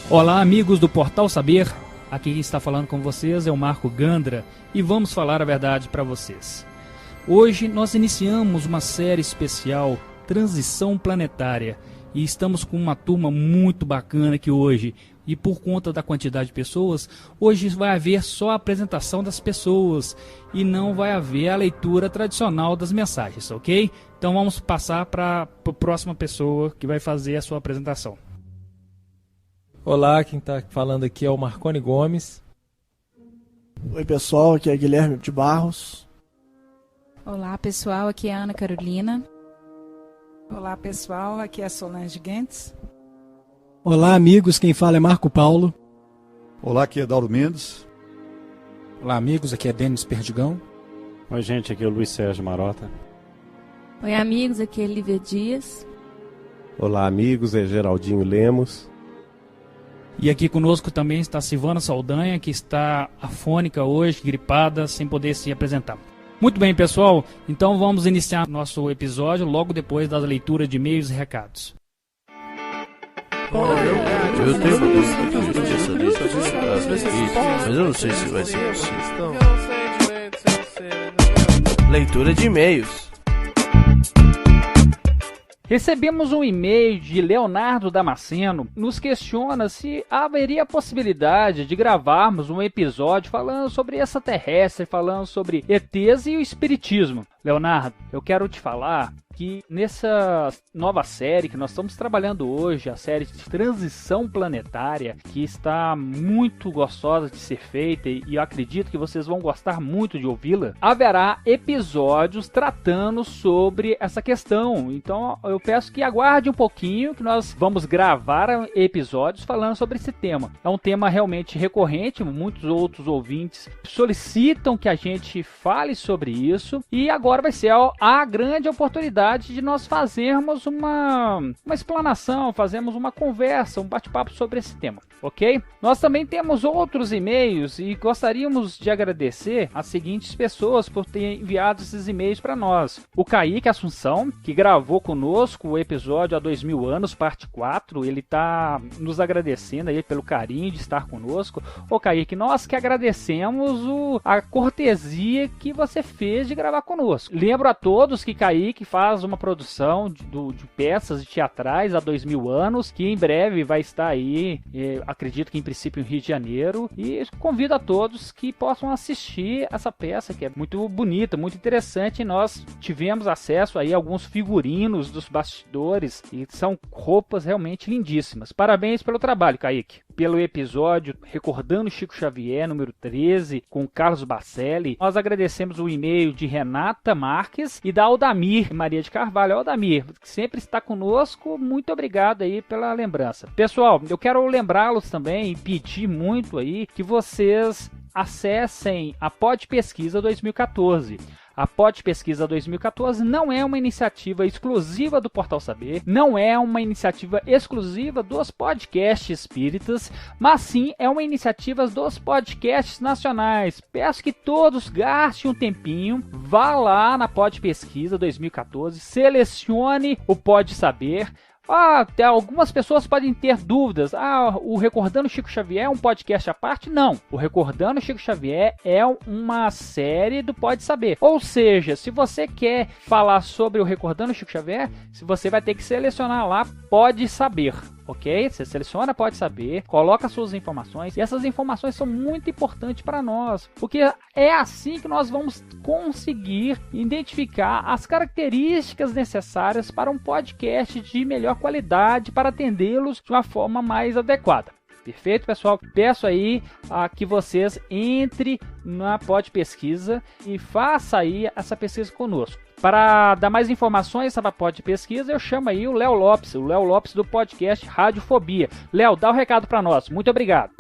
Olá, amigos do Portal Saber. Aqui quem está falando com vocês é o Marco Gandra e vamos falar a verdade para vocês. Hoje nós iniciamos uma série especial, Transição Planetária, e estamos com uma turma muito bacana aqui hoje. E por conta da quantidade de pessoas, hoje vai haver só a apresentação das pessoas e não vai haver a leitura tradicional das mensagens, ok? Então vamos passar para a próxima pessoa que vai fazer a sua apresentação. Olá, quem está falando aqui é o Marconi Gomes. Oi pessoal, aqui é Guilherme de Barros. Olá pessoal, aqui é a Ana Carolina. Olá pessoal, aqui é a Solange Gentes. Olá amigos, quem fala é Marco Paulo. Olá, aqui é Dauro Mendes. Olá amigos, aqui é Denis Perdigão. Oi gente, aqui é o Luiz Sérgio Marota. Oi amigos, aqui é Lívia Dias. Olá amigos, é Geraldinho Lemos. E aqui conosco também está Silvana Saldanha, que está afônica hoje, gripada, sem poder se apresentar. Muito bem, pessoal, então vamos iniciar nosso episódio logo depois da leitura de e-mails e recados. Eu tenho uma justiça nisso, mas eu não sei se vai ser possível. Leitura de e-mails. Recebemos um e-mail de Leonardo Damasceno, nos questiona se haveria a possibilidade de gravarmos um episódio falando sobre extraterrestre, falando sobre ETs e o espiritismo. Leonardo, eu quero te falar que nessa nova série que nós estamos trabalhando hoje, a série de Transição Planetária, que está muito gostosa de ser feita e eu acredito que vocês vão gostar muito de ouvi-la, haverá episódios tratando sobre essa questão. Então eu peço que aguarde um pouquinho que nós vamos gravar episódios falando sobre esse tema. É um tema realmente recorrente, muitos outros ouvintes solicitam que a gente fale sobre isso e agora vai ser a grande oportunidade de nós fazermos uma explanação, fazermos uma conversa, um bate-papo sobre esse tema, ok? Nós também temos outros e-mails e gostaríamos de agradecer as seguintes pessoas por terem enviado esses e-mails para nós. O Kaique Assunção, que gravou conosco o episódio há 2000 anos, parte 4, ele está nos agradecendo aí pelo carinho de estar conosco. Ô Kaique, nós que agradecemos a cortesia que você fez de gravar conosco. Lembro a todos que Kaique faz uma produção de peças teatrais há 2000 anos, que em breve vai estar aí, acredito que em princípio em Rio de Janeiro, e convido a todos que possam assistir essa peça que é muito bonita, muito interessante, e nós tivemos acesso aí a alguns figurinos dos bastidores, e são roupas realmente lindíssimas. Parabéns pelo trabalho, Kaique. Pelo episódio Recordando Chico Xavier, número 13, com Carlos Bacelli, nós agradecemos o e-mail de Renata Marques e da Aldamir Maria de Carvalho. Aldamir, que sempre está conosco, muito obrigado aí pela lembrança. Pessoal, eu quero lembrá-los também e pedir muito aí que vocês acessem a Pod Pesquisa 2014. A Pod Pesquisa 2014 não é uma iniciativa exclusiva do Portal Saber, não é uma iniciativa exclusiva dos podcasts espíritas, mas sim é uma iniciativa dos podcasts nacionais. Peço que todos gastem um tempinho, vá lá na Pod Pesquisa 2014, selecione o Pod Saber. Algumas pessoas podem ter dúvidas. O Recordando Chico Xavier é um podcast à parte? Não. O Recordando Chico Xavier é uma série do Pode Saber. Ou seja, se você quer falar sobre o Recordando Chico Xavier, você vai ter que selecionar lá Pode Saber. Ok? Você seleciona Pode Saber, coloca suas informações, e essas informações são muito importantes para nós, porque é assim que nós vamos conseguir identificar as características necessárias para um podcast de melhor qualidade, para atendê-los de uma forma mais adequada. Perfeito, pessoal? Peço aí que vocês entrem na Pod Pesquisa e façam aí essa pesquisa conosco. Para dar mais informações sobre a Pod Pesquisa, eu chamo aí o Léo Lopes do podcast Radiofobia. Léo, dá o recado para nós. Muito obrigado.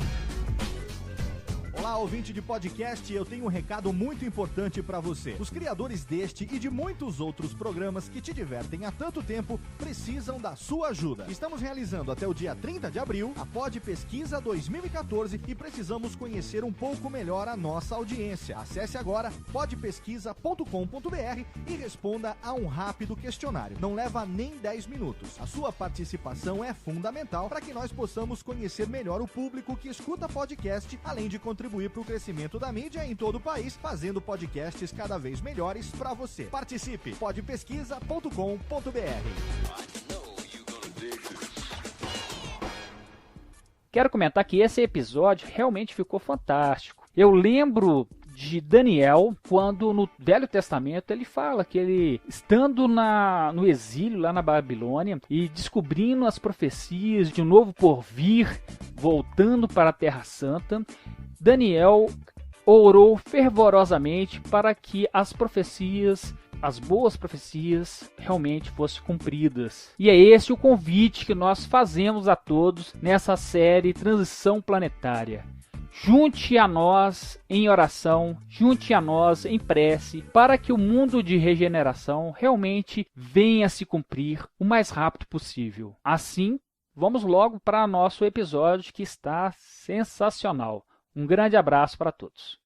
Olá, ouvinte de podcast, eu tenho um recado muito importante para você. Os criadores deste e de muitos outros programas que te divertem há tanto tempo precisam da sua ajuda. Estamos realizando até o dia 30 de abril a Pod Pesquisa 2014 e precisamos conhecer um pouco melhor a nossa audiência. Acesse agora podpesquisa.com.br e responda a um rápido questionário. Não leva nem 10 minutos. A sua participação é fundamental para que nós possamos conhecer melhor o público que escuta podcast, além de contribuir para o crescimento da mídia em todo o país, fazendo podcasts cada vez melhores para você. Participe! podpesquisa.com.br. Quero comentar que esse episódio realmente ficou fantástico. Eu lembro de Daniel, quando no Velho Testamento ele fala que ele, estando no exílio lá na Babilônia e descobrindo as profecias de um novo porvir, voltando para a Terra Santa, Daniel orou fervorosamente para que as profecias, as boas profecias, realmente fossem cumpridas. E é esse o convite que nós fazemos a todos nessa série Transição Planetária. Junte a nós em oração, junte a nós em prece, para que o mundo de regeneração realmente venha a se cumprir o mais rápido possível. Assim, vamos logo para nosso episódio que está sensacional. Um grande abraço para todos.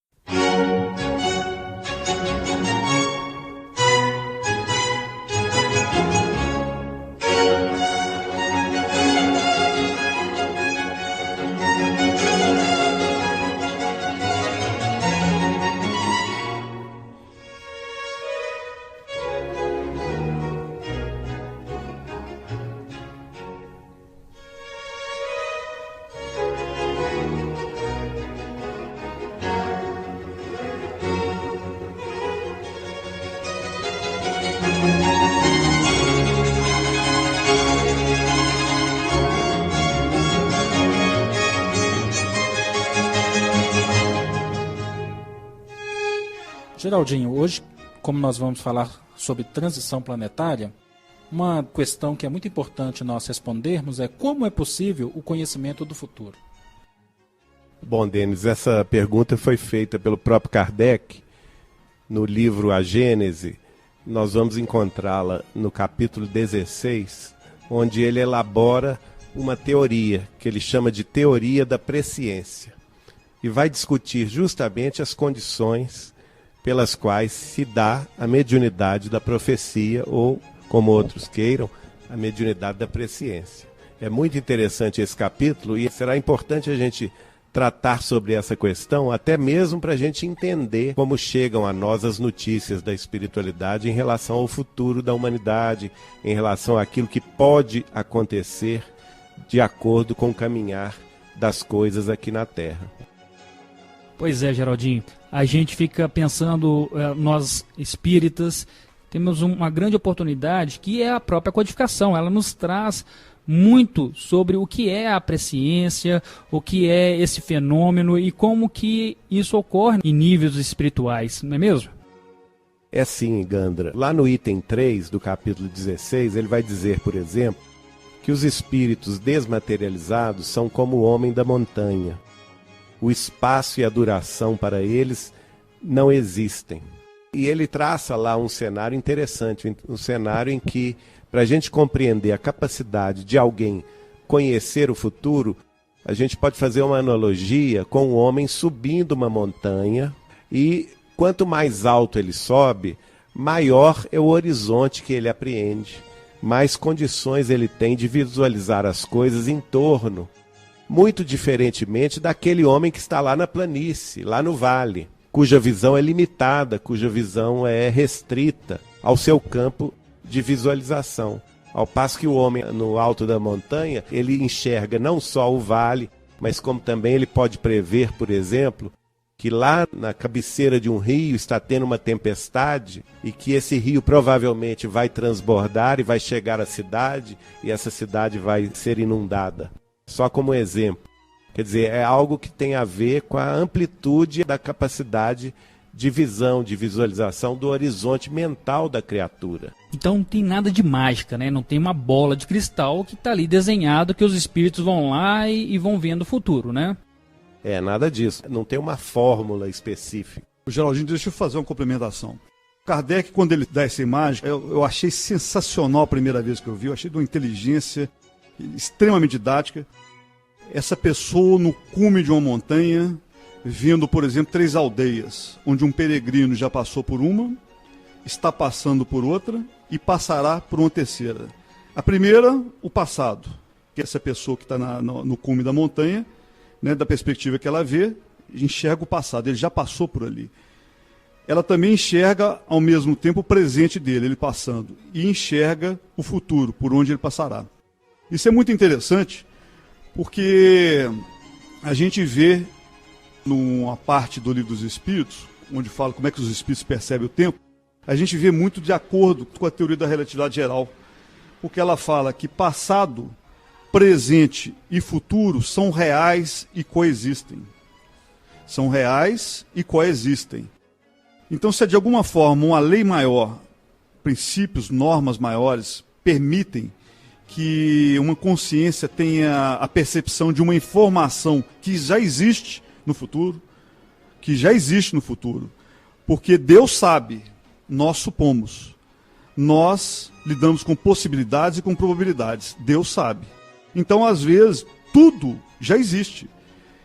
Geraldinho, hoje, como nós vamos falar sobre transição planetária, uma questão que é muito importante nós respondermos é como é possível o conhecimento do futuro. Bom, Denis, essa pergunta foi feita pelo próprio Kardec no livro A Gênese. Nós vamos encontrá-la no capítulo 16, onde ele elabora uma teoria que ele chama de teoria da presciência e vai discutir justamente as condições pelas quais se dá a mediunidade da profecia ou, como outros queiram, a mediunidade da presciência. É muito interessante esse capítulo e será importante a gente tratar sobre essa questão, até mesmo para a gente entender como chegam a nós as notícias da espiritualidade em relação ao futuro da humanidade, em relação àquilo que pode acontecer de acordo com o caminhar das coisas aqui na Terra. Pois é, Geraldinho. A gente fica pensando, nós espíritas, temos uma grande oportunidade que é a própria codificação. Ela nos traz muito sobre o que é a presciência, o que é esse fenômeno e como que isso ocorre em níveis espirituais, não é mesmo? É sim, Gandra. Lá no item 3 do capítulo 16, ele vai dizer, por exemplo, que os espíritos desmaterializados são como o homem da montanha. O espaço e a duração para eles não existem. E ele traça lá um cenário interessante, um cenário em que, para a gente compreender a capacidade de alguém conhecer o futuro, a gente pode fazer uma analogia com o homem subindo uma montanha e quanto mais alto ele sobe, maior é o horizonte que ele apreende, mais condições ele tem de visualizar as coisas em torno, muito diferentemente daquele homem que está lá na planície, lá no vale, cuja visão é limitada, cuja visão é restrita ao seu campo de visualização. Ao passo que o homem no alto da montanha, ele enxerga não só o vale, mas como também ele pode prever, por exemplo, que lá na cabeceira de um rio está tendo uma tempestade e que esse rio provavelmente vai transbordar e vai chegar à cidade e essa cidade vai ser inundada. Só como exemplo. Quer dizer, é algo que tem a ver com a amplitude da capacidade de visão, de visualização do horizonte mental da criatura. Então não tem nada de mágica, né? Não tem uma bola de cristal que está ali desenhado que os espíritos vão lá e vão vendo o futuro, né? Nada disso. Não tem uma fórmula específica. Geraldinho, deixa eu fazer uma complementação. Kardec, quando ele dá essa imagem, eu achei sensacional a primeira vez que eu vi, eu achei de uma inteligência extremamente didática. Essa pessoa no cume de uma montanha, vendo, por exemplo, 3 aldeias, onde um peregrino já passou por uma, está passando por outra e passará por uma terceira. A primeira, o passado, que essa pessoa que está no cume da montanha, né, da perspectiva que ela vê, enxerga o passado, ele já passou por ali. Ela também enxerga, ao mesmo tempo, o presente dele, ele passando, e enxerga o futuro, por onde ele passará. Isso é muito interessante, porque a gente vê, numa parte do Livro dos Espíritos, onde fala como é que os espíritos percebem o tempo, a gente vê muito de acordo com a teoria da relatividade geral, porque ela fala que passado, presente e futuro são reais e coexistem. São reais e coexistem. Então, se de alguma forma uma lei maior, princípios, normas maiores, permitem que uma consciência tenha a percepção de uma informação que já existe no futuro, porque Deus sabe, nós supomos, nós lidamos com possibilidades e com probabilidades, Deus sabe. Então, às vezes, tudo já existe.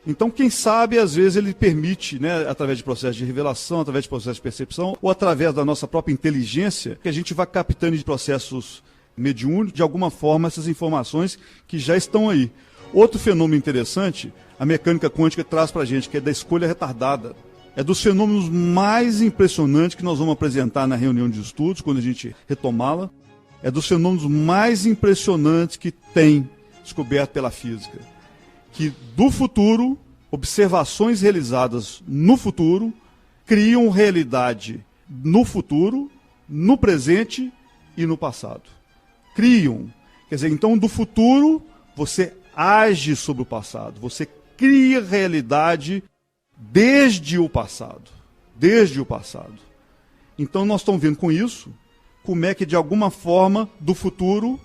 Então, quem sabe, às vezes, ele permite, né, através de processo de revelação, através de processo de percepção, ou através da nossa própria inteligência, que a gente vá captando de processos mediúnicos, de alguma forma, essas informações que já estão aí. Outro fenômeno interessante, a mecânica quântica traz para a gente, que é da escolha retardada. É dos fenômenos mais impressionantes que nós vamos apresentar na reunião de estudos, quando a gente retomá-la. É dos fenômenos mais impressionantes que tem descoberto pela física. Que do futuro, observações realizadas no futuro, criam realidade no futuro, no presente e no passado. Criam. Quer dizer, então do futuro, você age sobre o passado. Você cria realidade desde o passado. Desde o passado. Então nós estamos vendo com isso, como é que de alguma forma, do futuro,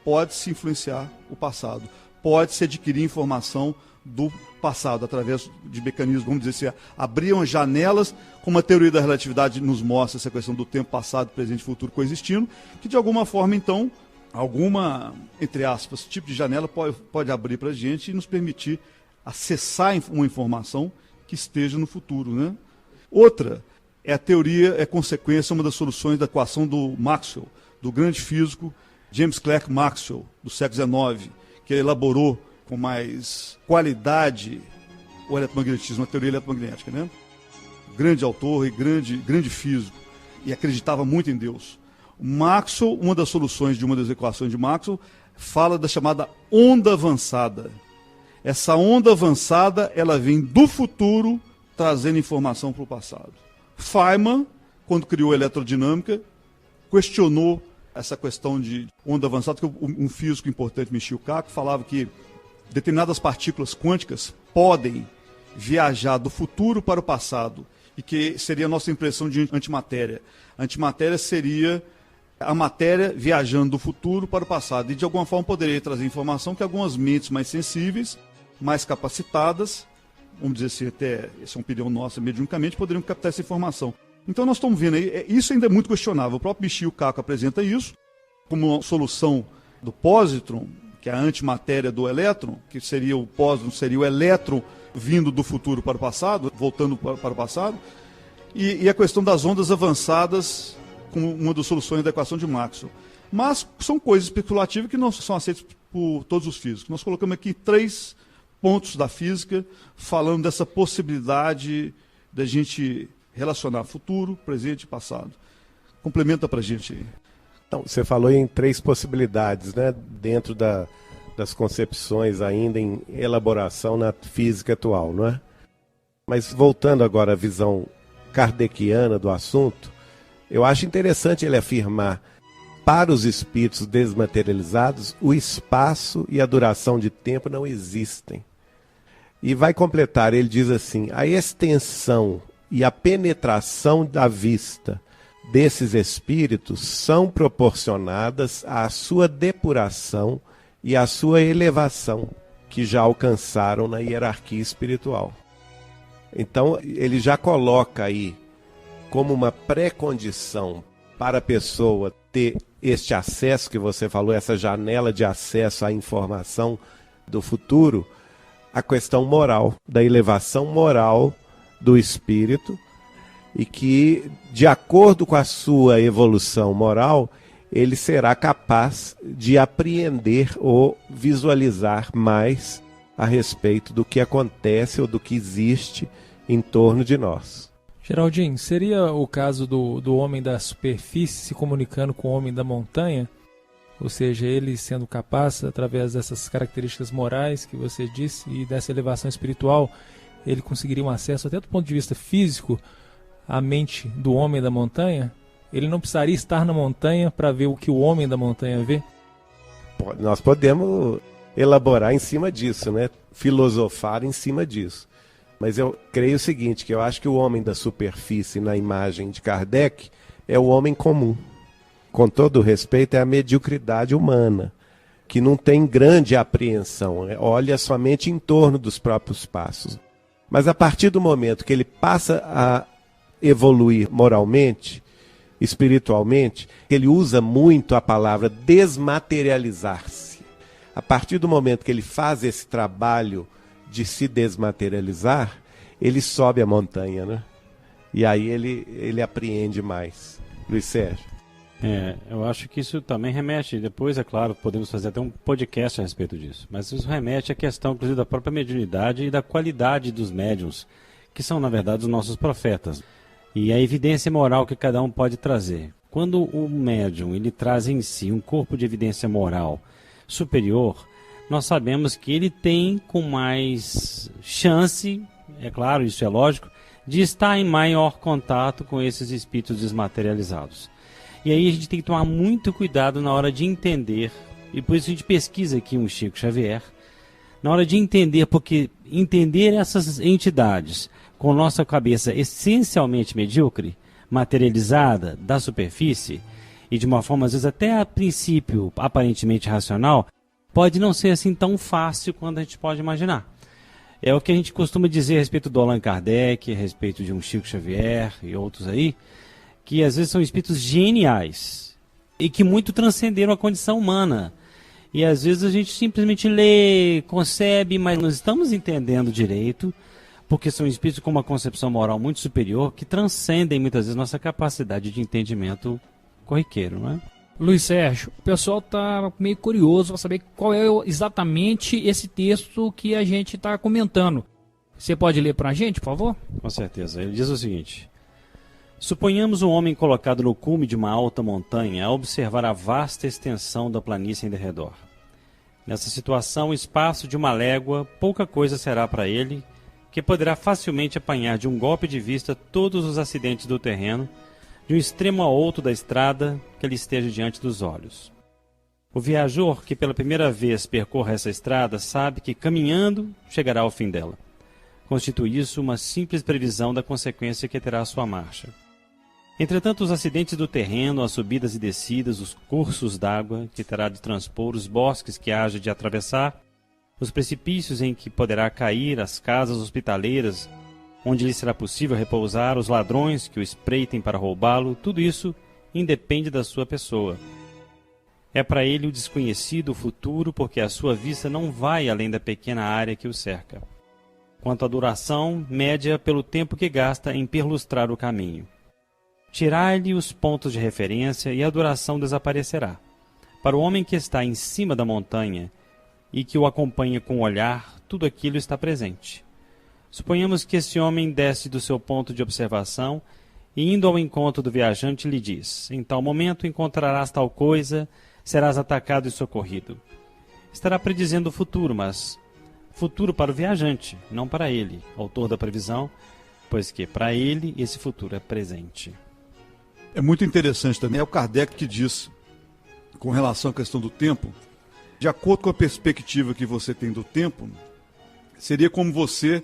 pode-se influenciar o passado. Pode-se adquirir informação do passado, através de mecanismos, vamos dizer assim, abriam janelas, como a teoria da relatividade nos mostra, essa questão do tempo passado, presente e futuro coexistindo, que de alguma forma, então, alguma, entre aspas, tipo de janela pode abrir para a gente e nos permitir acessar uma informação que esteja no futuro, né? Outra é a teoria, é consequência, uma das soluções da equação do Maxwell, do grande físico James Clerk Maxwell, do século XIX, que elaborou com mais qualidade o eletromagnetismo, a teoria eletromagnética, né? Grande autor e grande físico, e acreditava muito em Deus. Maxwell, uma das soluções de uma das equações de Maxwell, fala da chamada onda avançada. Essa onda avançada, ela vem do futuro, trazendo informação para o passado. Feynman, quando criou a eletrodinâmica, questionou essa questão de onda avançada, que um físico importante, Michio Kaku, falava que determinadas partículas quânticas podem viajar do futuro para o passado, e que seria a nossa impressão de antimatéria. A antimatéria seria a matéria viajando do futuro para o passado, e de alguma forma poderia trazer informação que algumas mentes mais sensíveis, mais capacitadas, vamos dizer assim, até, essa é uma opinião nossa, mediunicamente, poderiam captar essa informação. Então nós estamos vendo aí, isso ainda é muito questionável. O próprio Michio Kaku apresenta isso como uma solução do pósitron, que é a antimatéria do elétron, que seria o pósitron, seria o elétron vindo do futuro para o passado, voltando para o passado, e a questão das ondas avançadas como uma das soluções da equação de Maxwell. Mas são coisas especulativas que não são aceitas por todos os físicos. Nós colocamos aqui 3 pontos da física falando dessa possibilidade da gente relacionar futuro, presente e passado. Complementa para a gente aí. Então, você falou em 3 possibilidades, né, dentro das concepções ainda em elaboração na física atual, não é? Mas voltando agora à visão kardeciana do assunto, eu acho interessante ele afirmar: para os espíritos desmaterializados, o espaço e a duração de tempo não existem. E vai completar, ele diz assim: a extensão e a penetração da vista desses espíritos são proporcionadas à sua depuração e à sua elevação, que já alcançaram na hierarquia espiritual. Então, ele já coloca aí como uma pré-condição para a pessoa ter este acesso que você falou, essa janela de acesso à informação do futuro, a questão moral, da elevação moral do espírito, e que, de acordo com a sua evolução moral, ele será capaz de apreender ou visualizar mais a respeito do que acontece ou do que existe em torno de nós. Geraldinho, seria o caso do homem da superfície se comunicando com o homem da montanha? Ou seja, ele sendo capaz, através dessas características morais que você disse e dessa elevação espiritual, ele conseguiria um acesso, até do ponto de vista físico, à mente do homem da montanha? Ele não precisaria estar na montanha para ver o que o homem da montanha vê? Nós podemos elaborar em cima disso, né? Filosofar em cima disso. Mas eu creio o seguinte, que eu acho que o homem da superfície na imagem de Kardec é o homem comum. Com todo o respeito, é a mediocridade humana, que não tem grande apreensão, olha somente em torno dos próprios passos. Mas a partir do momento que ele passa a evoluir moralmente, espiritualmente, ele usa muito a palavra desmaterializar-se. A partir do momento que ele faz esse trabalho de se desmaterializar, ele sobe a montanha, né? E aí ele apreende mais. Luiz Sérgio. Eu acho que isso também remete, depois, é claro, podemos fazer até um podcast a respeito disso, mas isso remete à questão, inclusive, da própria mediunidade e da qualidade dos médiuns, que são, na verdade, os nossos profetas, e a evidência moral que cada um pode trazer. Quando o médium ele traz em si um corpo de evidência moral superior, nós sabemos que ele tem com mais chance, é claro, isso é lógico, de estar em maior contato com esses espíritos desmaterializados. E aí a gente tem que tomar muito cuidado na hora de entender, e por isso a gente pesquisa aqui um Chico Xavier, na hora de entender, porque entender essas entidades com nossa cabeça essencialmente medíocre, materializada, da superfície, e de uma forma às vezes até a princípio aparentemente racional, pode não ser assim tão fácil quanto a gente pode imaginar. É o que a gente costuma dizer a respeito do Allan Kardec, a respeito de um Chico Xavier e outros aí, que às vezes são espíritos geniais e que muito transcenderam a condição humana. E às vezes a gente simplesmente lê, concebe, mas não estamos entendendo direito, porque são espíritos com uma concepção moral muito superior, que transcendem muitas vezes nossa capacidade de entendimento corriqueiro, não é? Luiz Sérgio, o pessoal está meio curioso para saber qual é exatamente esse texto que a gente está comentando. Você pode ler para a gente, por favor? Com certeza. Ele diz o seguinte: suponhamos um homem colocado no cume de uma alta montanha a observar a vasta extensão da planície em derredor. Nessa situação, o espaço de uma légua, pouca coisa será para ele, que poderá facilmente apanhar de um golpe de vista todos os acidentes do terreno, de um extremo a outro da estrada que lhe esteja diante dos olhos. O viajor que pela primeira vez percorra essa estrada sabe que, caminhando, chegará ao fim dela. Constitui isso uma simples previsão da consequência que terá a sua marcha. Entretanto, os acidentes do terreno, as subidas e descidas, os cursos d'água que terá de transpor, os bosques que haja de atravessar, os precipícios em que poderá cair, as casas hospitaleiras, onde lhe será possível repousar, os ladrões que o espreitem para roubá-lo, tudo isso independe da sua pessoa. É para ele o desconhecido, o futuro, porque a sua vista não vai além da pequena área que o cerca. Quanto à duração, média pelo tempo que gasta em perlustrar o caminho. Tirai-lhe os pontos de referência e a duração desaparecerá. Para o homem que está em cima da montanha e que o acompanha com o olhar, tudo aquilo está presente. Suponhamos que esse homem desce do seu ponto de observação e, indo ao encontro do viajante, lhe diz: em tal momento encontrarás tal coisa, serás atacado e socorrido. Estará predizendo o futuro, mas futuro para o viajante, não para ele, autor da previsão, pois que para ele esse futuro é presente. É muito interessante também, é o Kardec que diz, com relação à questão do tempo, de acordo com a perspectiva que você tem do tempo, seria como você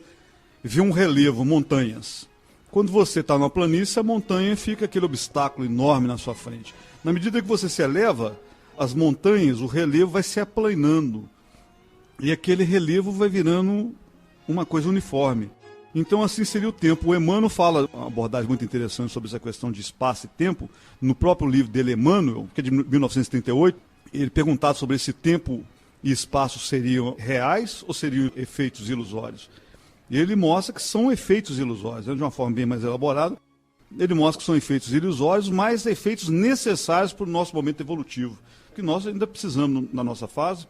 vê um relevo, montanhas. Quando você está numa planície, a montanha fica aquele obstáculo enorme na sua frente. Na medida que você se eleva, as montanhas, o relevo vai se aplanando. e aquele relevo vai virando uma coisa uniforme. Então assim seria o tempo. O Emmanuel fala uma abordagem muito interessante sobre essa questão de espaço e tempo, no próprio livro dele, Emmanuel, que é de 1938, ele perguntado sobre esse tempo e espaço seriam reais ou seriam efeitos ilusórios. E ele mostra que são efeitos ilusórios, de uma forma bem mais elaborada. Ele mostra que são efeitos ilusórios, mas efeitos necessários para o nosso momento evolutivo, que nós ainda precisamos, na nossa fase,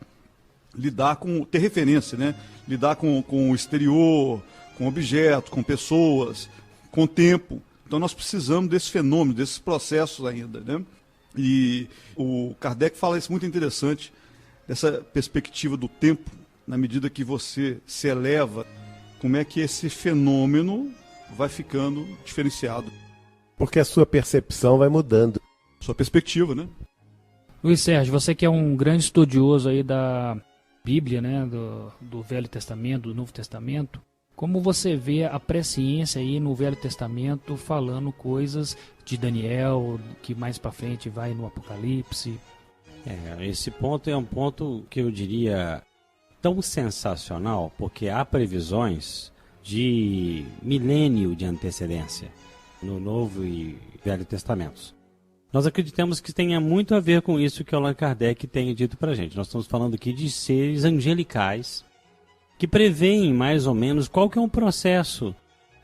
ter referência, né? Lidar com o exterior, com objetos, com pessoas, com tempo. Então nós precisamos desse fenômeno, desses processos ainda, né? E o Kardec fala isso muito interessante, essa perspectiva do tempo, na medida que você se eleva, como é que esse fenômeno vai ficando diferenciado. Porque a sua percepção vai mudando. Sua perspectiva, né? Luiz Sérgio, você que é um grande estudioso aí da Bíblia, né, do Velho Testamento, do Novo Testamento, como você vê a presciência aí no Velho Testamento falando coisas de Daniel, que mais para frente vai no Apocalipse? Esse ponto é um ponto que eu diria tão sensacional, porque há previsões de milênio de antecedência no Novo e Velho Testamentos. Nós acreditamos que tenha muito a ver com isso que Allan Kardec tem dito para a gente. Nós estamos falando aqui de seres angelicais que preveem mais ou menos qual que é um processo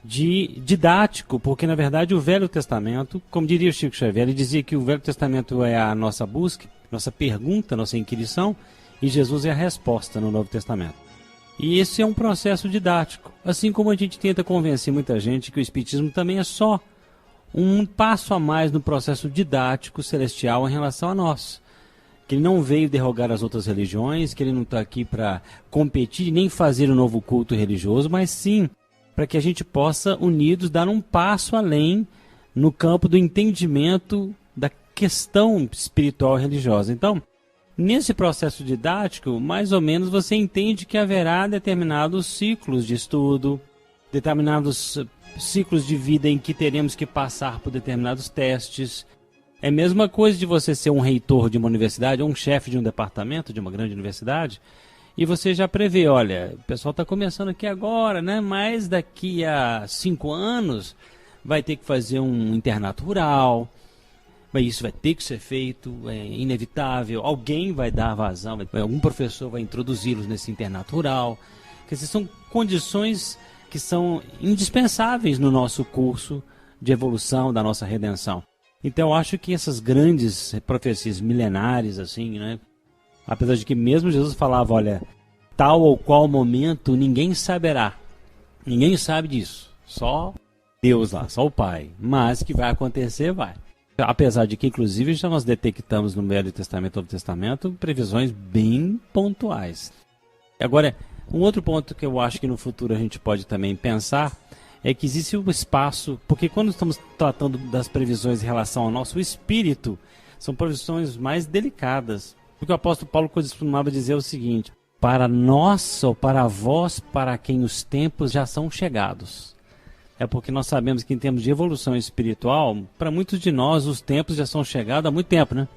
didático, porque na verdade o Velho Testamento, como diria o Chico Xavier, ele dizia que o Velho Testamento é a nossa busca, nossa pergunta, nossa inquirição, e Jesus é a resposta no Novo Testamento. E esse é um processo didático, assim como a gente tenta convencer muita gente que o Espiritismo também é só um passo a mais no processo didático celestial em relação a nós. Que ele não veio derrogar as outras religiões, que ele não está aqui para competir nem fazer um novo culto religioso, mas sim para que a gente possa, unidos, dar um passo além no campo do entendimento da questão espiritual e religiosa. Então, nesse processo didático, mais ou menos você entende que haverá determinados ciclos de estudo, determinados ciclos de vida em que teremos que passar por determinados testes. É a mesma coisa de você ser um reitor de uma universidade ou um chefe de um departamento de uma grande universidade e você já prevê, olha, o pessoal está começando aqui agora, né? Mas daqui a 5 anos vai ter que fazer um internato rural, isso vai ter que ser feito, é inevitável, alguém vai dar vazão, algum professor vai introduzi-los nesse internato rural. Quer dizer, são condições que são indispensáveis no nosso curso de evolução, da nossa redenção. Então eu acho que essas grandes profecias milenares, assim, né? Apesar de que mesmo Jesus falava, olha, tal ou qual momento ninguém saberá. Ninguém sabe disso. Só Deus lá, só o Pai. Mas que vai acontecer, vai. Apesar de que, inclusive, já nós detectamos no Velho Testamento e Novo Testamento previsões bem pontuais. Agora, um outro ponto que eu acho que no futuro a gente pode também pensar é que existe um espaço, porque quando estamos tratando das previsões em relação ao nosso espírito, são previsões mais delicadas. Porque o apóstolo Paulo costumava dizer o seguinte: para nós ou para vós, para quem os tempos já são chegados. É porque nós sabemos que em termos de evolução espiritual, para muitos de nós os tempos já são chegados há muito tempo, né?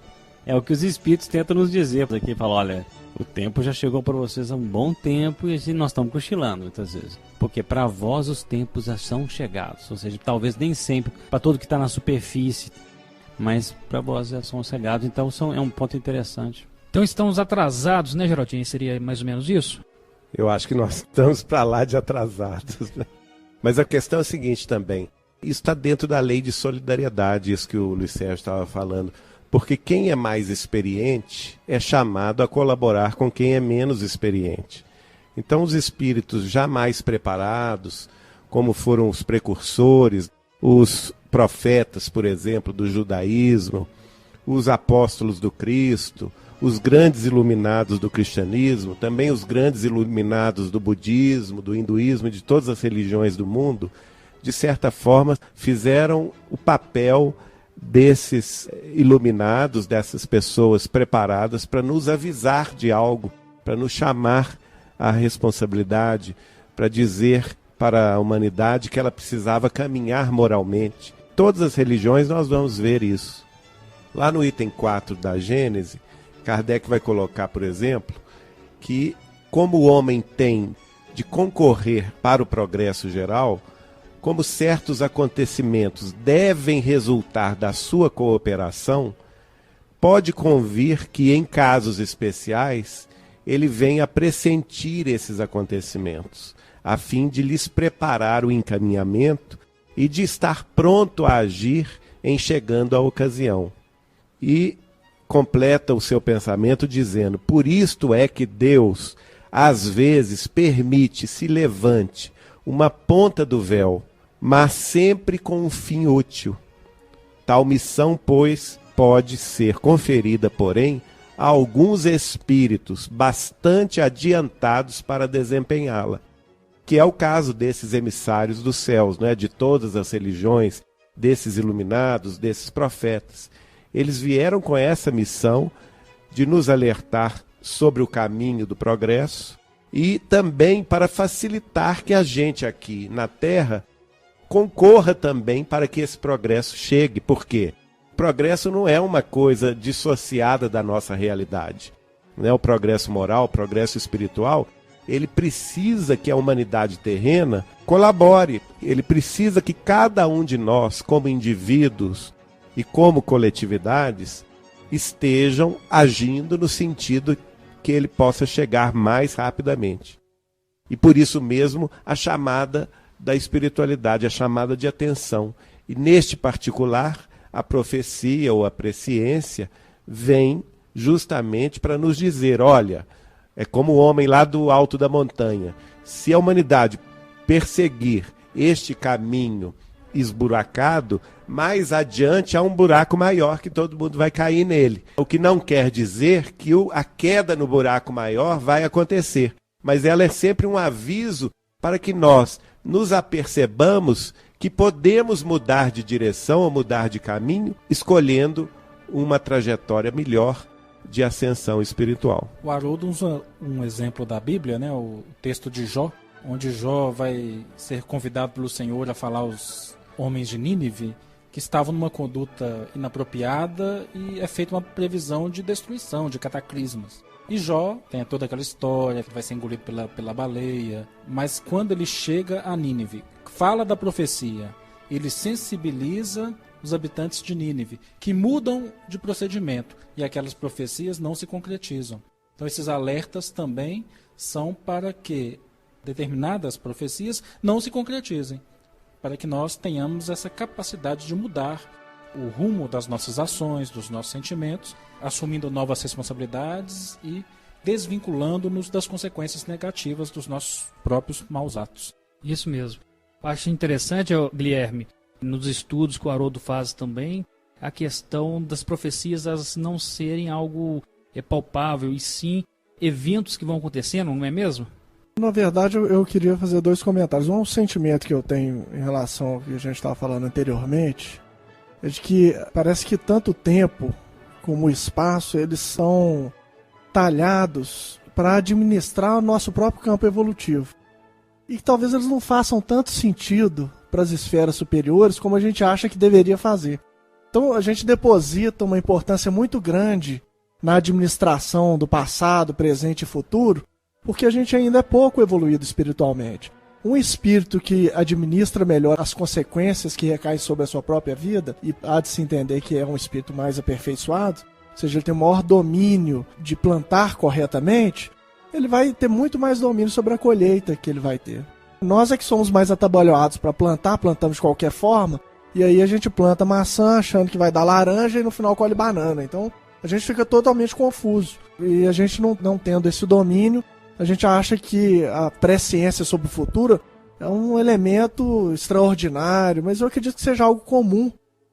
É o que os espíritos tentam nos dizer aqui, falam, olha, o tempo já chegou para vocês há um bom tempo e assim, nós estamos cochilando muitas vezes. Porque para vós os tempos já são chegados, ou seja, talvez nem sempre, para todo que está na superfície, mas para vós já são chegados, então é um ponto interessante. Então estamos atrasados, né, Geraldinho? Seria mais ou menos isso? Eu acho que nós estamos para lá de atrasados. Mas a questão é a seguinte também. Isso está dentro da lei de solidariedade, isso que o Luiz Sérgio estava falando. Porque quem é mais experiente é chamado a colaborar com quem é menos experiente. Então os espíritos já mais preparados, como foram os precursores, os profetas, por exemplo, do judaísmo, os apóstolos do Cristo, os grandes iluminados do cristianismo, também os grandes iluminados do budismo, do hinduísmo e de todas as religiões do mundo, de certa forma fizeram o papel desses iluminados, dessas pessoas preparadas para nos avisar de algo, para nos chamar à responsabilidade, para dizer para a humanidade que ela precisava caminhar moralmente. Todas as religiões nós vamos ver isso. Lá no item 4 da Gênese, Kardec vai colocar, por exemplo, que como o homem tem de concorrer para o progresso geral, como certos acontecimentos devem resultar da sua cooperação, pode convir que, em casos especiais, ele venha a pressentir esses acontecimentos, a fim de lhes preparar o encaminhamento e de estar pronto a agir em chegando a ocasião. E completa o seu pensamento dizendo: por isto é que Deus, às vezes, permite se levante uma ponta do véu, mas sempre com um fim útil. Tal missão, pois, pode ser conferida, porém, a alguns espíritos bastante adiantados para desempenhá-la, que é o caso desses emissários dos céus, né, de todas as religiões, desses iluminados, desses profetas. Eles vieram com essa missão de nos alertar sobre o caminho do progresso e também para facilitar que a gente aqui na Terra concorra também para que esse progresso chegue. Por quê? O progresso não é uma coisa dissociada da nossa realidade. Né? O progresso moral, o progresso espiritual, ele precisa que a humanidade terrena colabore. Ele precisa que cada um de nós, como indivíduos e como coletividades, estejam agindo no sentido que ele possa chegar mais rapidamente. E por isso mesmo a chamada da espiritualidade, a chamada de atenção. E neste particular, a profecia ou a presciência vem justamente para nos dizer: olha, é como o homem lá do alto da montanha. Se a humanidade perseguir este caminho esburacado, mais adiante há um buraco maior que todo mundo vai cair nele. O que não quer dizer que a queda no buraco maior vai acontecer, mas ela é sempre um aviso para que nós nos apercebamos que podemos mudar de direção ou mudar de caminho, escolhendo uma trajetória melhor de ascensão espiritual. O Haroldo usa um exemplo da Bíblia, né, o texto de Jó, onde Jó vai ser convidado pelo Senhor a falar aos homens de Nínive que estavam numa conduta inapropriada, e é feita uma previsão de destruição, de cataclismas. E Jó tem toda aquela história que vai ser engolido pela baleia, mas quando ele chega a Nínive, fala da profecia, ele sensibiliza os habitantes de Nínive, que mudam de procedimento, e aquelas profecias não se concretizam. Então esses alertas também são para que determinadas profecias não se concretizem, para que nós tenhamos essa capacidade de mudar o rumo das nossas ações, dos nossos sentimentos, assumindo novas responsabilidades e desvinculando-nos das consequências negativas dos nossos próprios maus atos. Isso mesmo. Acho interessante, Guilherme, nos estudos que o Haroldo faz também, a questão das profecias elas não serem algo palpável, e sim eventos que vão acontecendo, não é mesmo? Na verdade, eu queria fazer dois comentários. Um sentimento que eu tenho em relação ao que a gente estava falando anteriormente é de que parece que tanto o tempo como o espaço, eles são talhados para administrar o nosso próprio campo evolutivo. E que talvez eles não façam tanto sentido para as esferas superiores como a gente acha que deveria fazer. Então a gente deposita uma importância muito grande na administração do passado, presente e futuro, porque a gente ainda é pouco evoluído espiritualmente. Um espírito que administra melhor as consequências que recaem sobre a sua própria vida, e há de se entender que é um espírito mais aperfeiçoado, ou seja, ele tem maior domínio de plantar corretamente, ele vai ter muito mais domínio sobre a colheita que ele vai ter. Nós é que somos mais atabalhoados para plantar, plantamos de qualquer forma, e aí a gente planta maçã achando que vai dar laranja e no final colhe banana. Então a gente fica totalmente confuso. E a gente não tendo esse domínio, a gente acha que a presciência sobre o futuro é um elemento extraordinário, mas eu acredito que seja algo comum.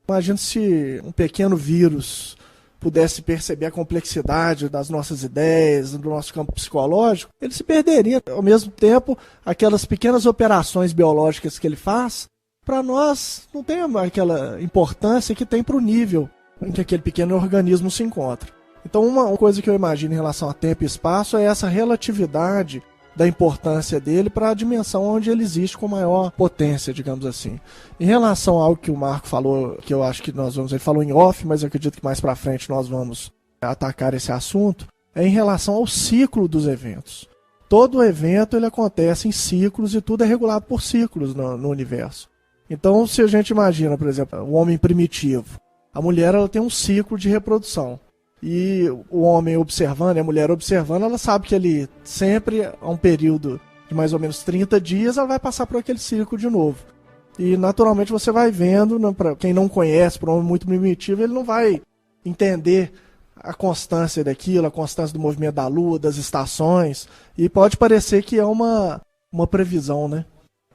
Imagina se um pequeno vírus pudesse perceber a complexidade das nossas ideias, do nosso campo psicológico, ele se perderia. Ao mesmo tempo, aquelas pequenas operações biológicas que ele faz, para nós não tem aquela importância que tem para o nível em que aquele pequeno organismo se encontra. Então uma coisa que eu imagino em relação a tempo e espaço é essa relatividade da importância dele para a dimensão onde ele existe com maior potência, digamos assim. Em relação ao que o Marco falou, que eu acho que ele falou em off, mas eu acredito que mais para frente nós vamos atacar esse assunto, é em relação ao ciclo dos eventos. todo evento ele acontece em ciclos e tudo é regulado por ciclos no universo. Então, se a gente imagina, por exemplo, o homem primitivo, a mulher ela tem um ciclo de reprodução. E o homem observando e a mulher observando, ela sabe que ali sempre há um período de mais ou menos 30 dias, ela vai passar por aquele ciclo de novo. E naturalmente você vai vendo, né, para quem não conhece, para um homem muito primitivo, ele não vai entender a constância daquilo, a constância do movimento da lua, das estações, e pode parecer que é uma previsão, né?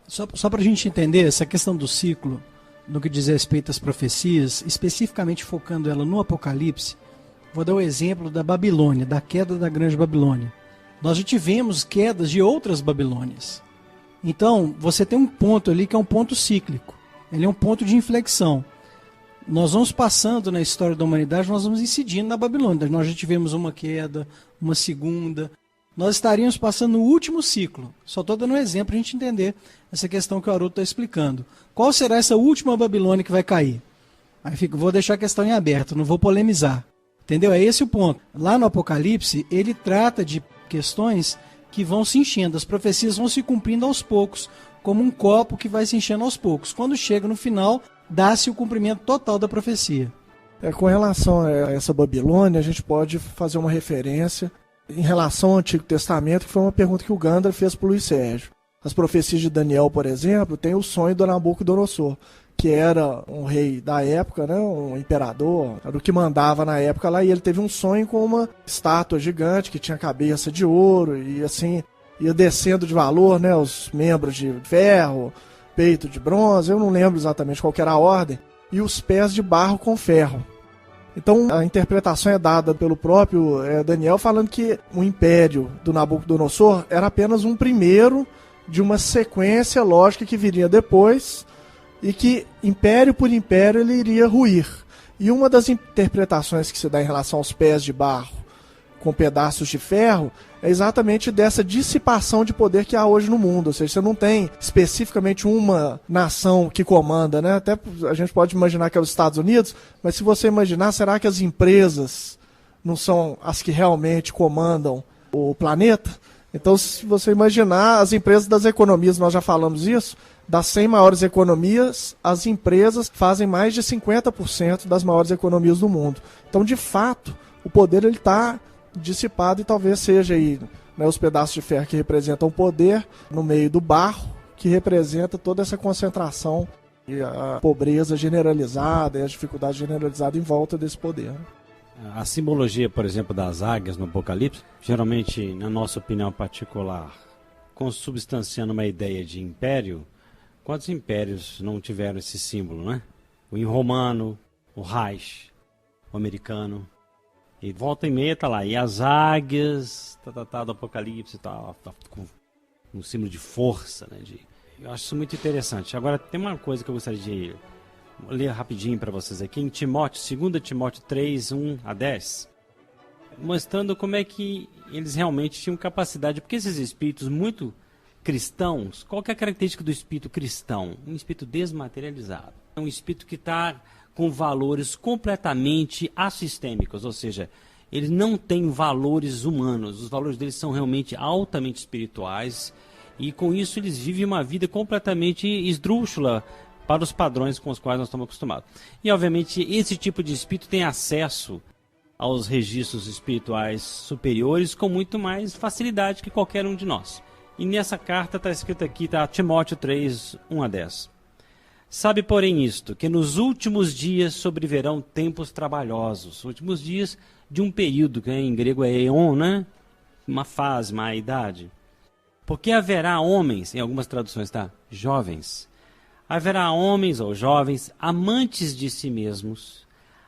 Só para a gente entender essa questão do ciclo, no que diz respeito às profecias, especificamente focando ela no Apocalipse, vou dar o exemplo da Babilônia, da queda da Grande Babilônia. Nós já tivemos quedas de outras Babilônias. Então, você tem um ponto ali que é um ponto cíclico. Ele é um ponto de inflexão. Nós vamos passando na história da humanidade, nós vamos incidindo na Babilônia. Nós já tivemos uma queda, uma segunda. Nós estaríamos passando no último ciclo. Só estou dando um exemplo para a gente entender essa questão que o Haroldo está explicando. Qual será essa última Babilônia que vai cair? Aí vou deixar a questão em aberto, não vou polemizar. Entendeu? É esse o ponto. Lá no Apocalipse, ele trata de questões que vão se enchendo. As profecias vão se cumprindo aos poucos, como um copo que vai se enchendo aos poucos. Quando chega no final, dá-se o cumprimento total da profecia. Com relação a essa Babilônia, a gente pode fazer uma referência em relação ao Antigo Testamento, que foi uma pergunta que o Gandra fez para o Luiz Sérgio. As profecias de Daniel, por exemplo, tem o sonho do Nabucodonosor, que era um rei da época, né, um imperador, era o que mandava na época lá, e ele teve um sonho com uma estátua gigante que tinha cabeça de ouro e assim ia descendo de valor, né, os membros de ferro, peito de bronze, eu não lembro exatamente qual que era a ordem, e os pés de barro com ferro. Então a interpretação é dada pelo próprio Daniel, falando que o império do Nabucodonosor era apenas um primeiro de uma sequência lógica que viria depois, e que império por império ele iria ruir. E uma das interpretações que se dá em relação aos pés de barro com pedaços de ferro é exatamente dessa dissipação de poder que há hoje no mundo. Ou seja, você não tem especificamente uma nação que comanda, né? Até a gente pode imaginar que é os Estados Unidos, mas se você imaginar, será que as empresas não são as que realmente comandam o planeta? Então, se você imaginar, as empresas das economias, nós já falamos isso, das 100 maiores economias, as empresas fazem mais de 50% das maiores economias do mundo. Então, de fato, o poder está dissipado e talvez seja aí, né, os pedaços de ferro que representam o poder no meio do barro, que representa toda essa concentração e a pobreza generalizada e a dificuldade generalizada em volta desse poder. A simbologia, por exemplo, das águias no Apocalipse, geralmente, na nossa opinião particular, consubstanciando uma ideia de império. Quantos impérios não tiveram esse símbolo, né? O romano, o Reich, o americano. E volta e meia tá lá. E as águias, do Apocalipse, com um símbolo de força, né? Eu acho isso muito interessante. Agora, tem uma coisa que eu gostaria de ler rapidinho para vocês aqui. Em Timóteo, 2 Timóteo 3, 1 a 10. Mostrando como é que eles realmente tinham capacidade. Porque esses espíritos muito cristãos, qual que é a característica do espírito cristão? Um espírito desmaterializado. É um espírito que está com valores completamente assistêmicos, ou seja, eles não têm valores humanos, os valores deles são realmente altamente espirituais, e com isso eles vivem uma vida completamente esdrúxula para os padrões com os quais nós estamos acostumados. E obviamente esse tipo de espírito tem acesso aos registros espirituais superiores com muito mais facilidade que qualquer um de nós. E nessa carta está escrito aqui, está Timóteo 3, 1 a 10. Sabe, porém, isto, que nos últimos dias sobrevirão tempos trabalhosos. Últimos dias de um período, que em grego é eon, né? Uma fase, uma idade. Porque haverá homens, em algumas traduções está, jovens. Haverá homens ou jovens amantes de si mesmos,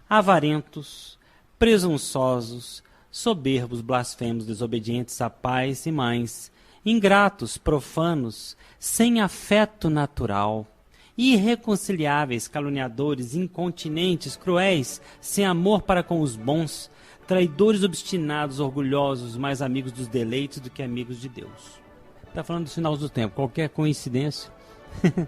avarentos, presunçosos, soberbos, blasfemos, desobedientes a pais e mães, ingratos, profanos, sem afeto natural, irreconciliáveis, caluniadores, incontinentes, cruéis, sem amor para com os bons, traidores obstinados, orgulhosos, mais amigos dos deleites do que amigos de Deus. Está falando dos finais do tempo. Qualquer coincidência,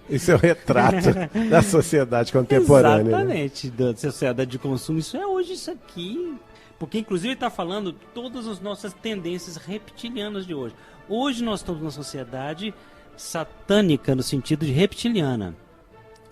Isso é o retrato da sociedade contemporânea. Exatamente, né? Da sociedade de consumo. Isso é hoje isso aqui. Porque, inclusive, ele está falando todas as nossas tendências reptilianas de hoje. Hoje nós estamos numa sociedade satânica no sentido de reptiliana.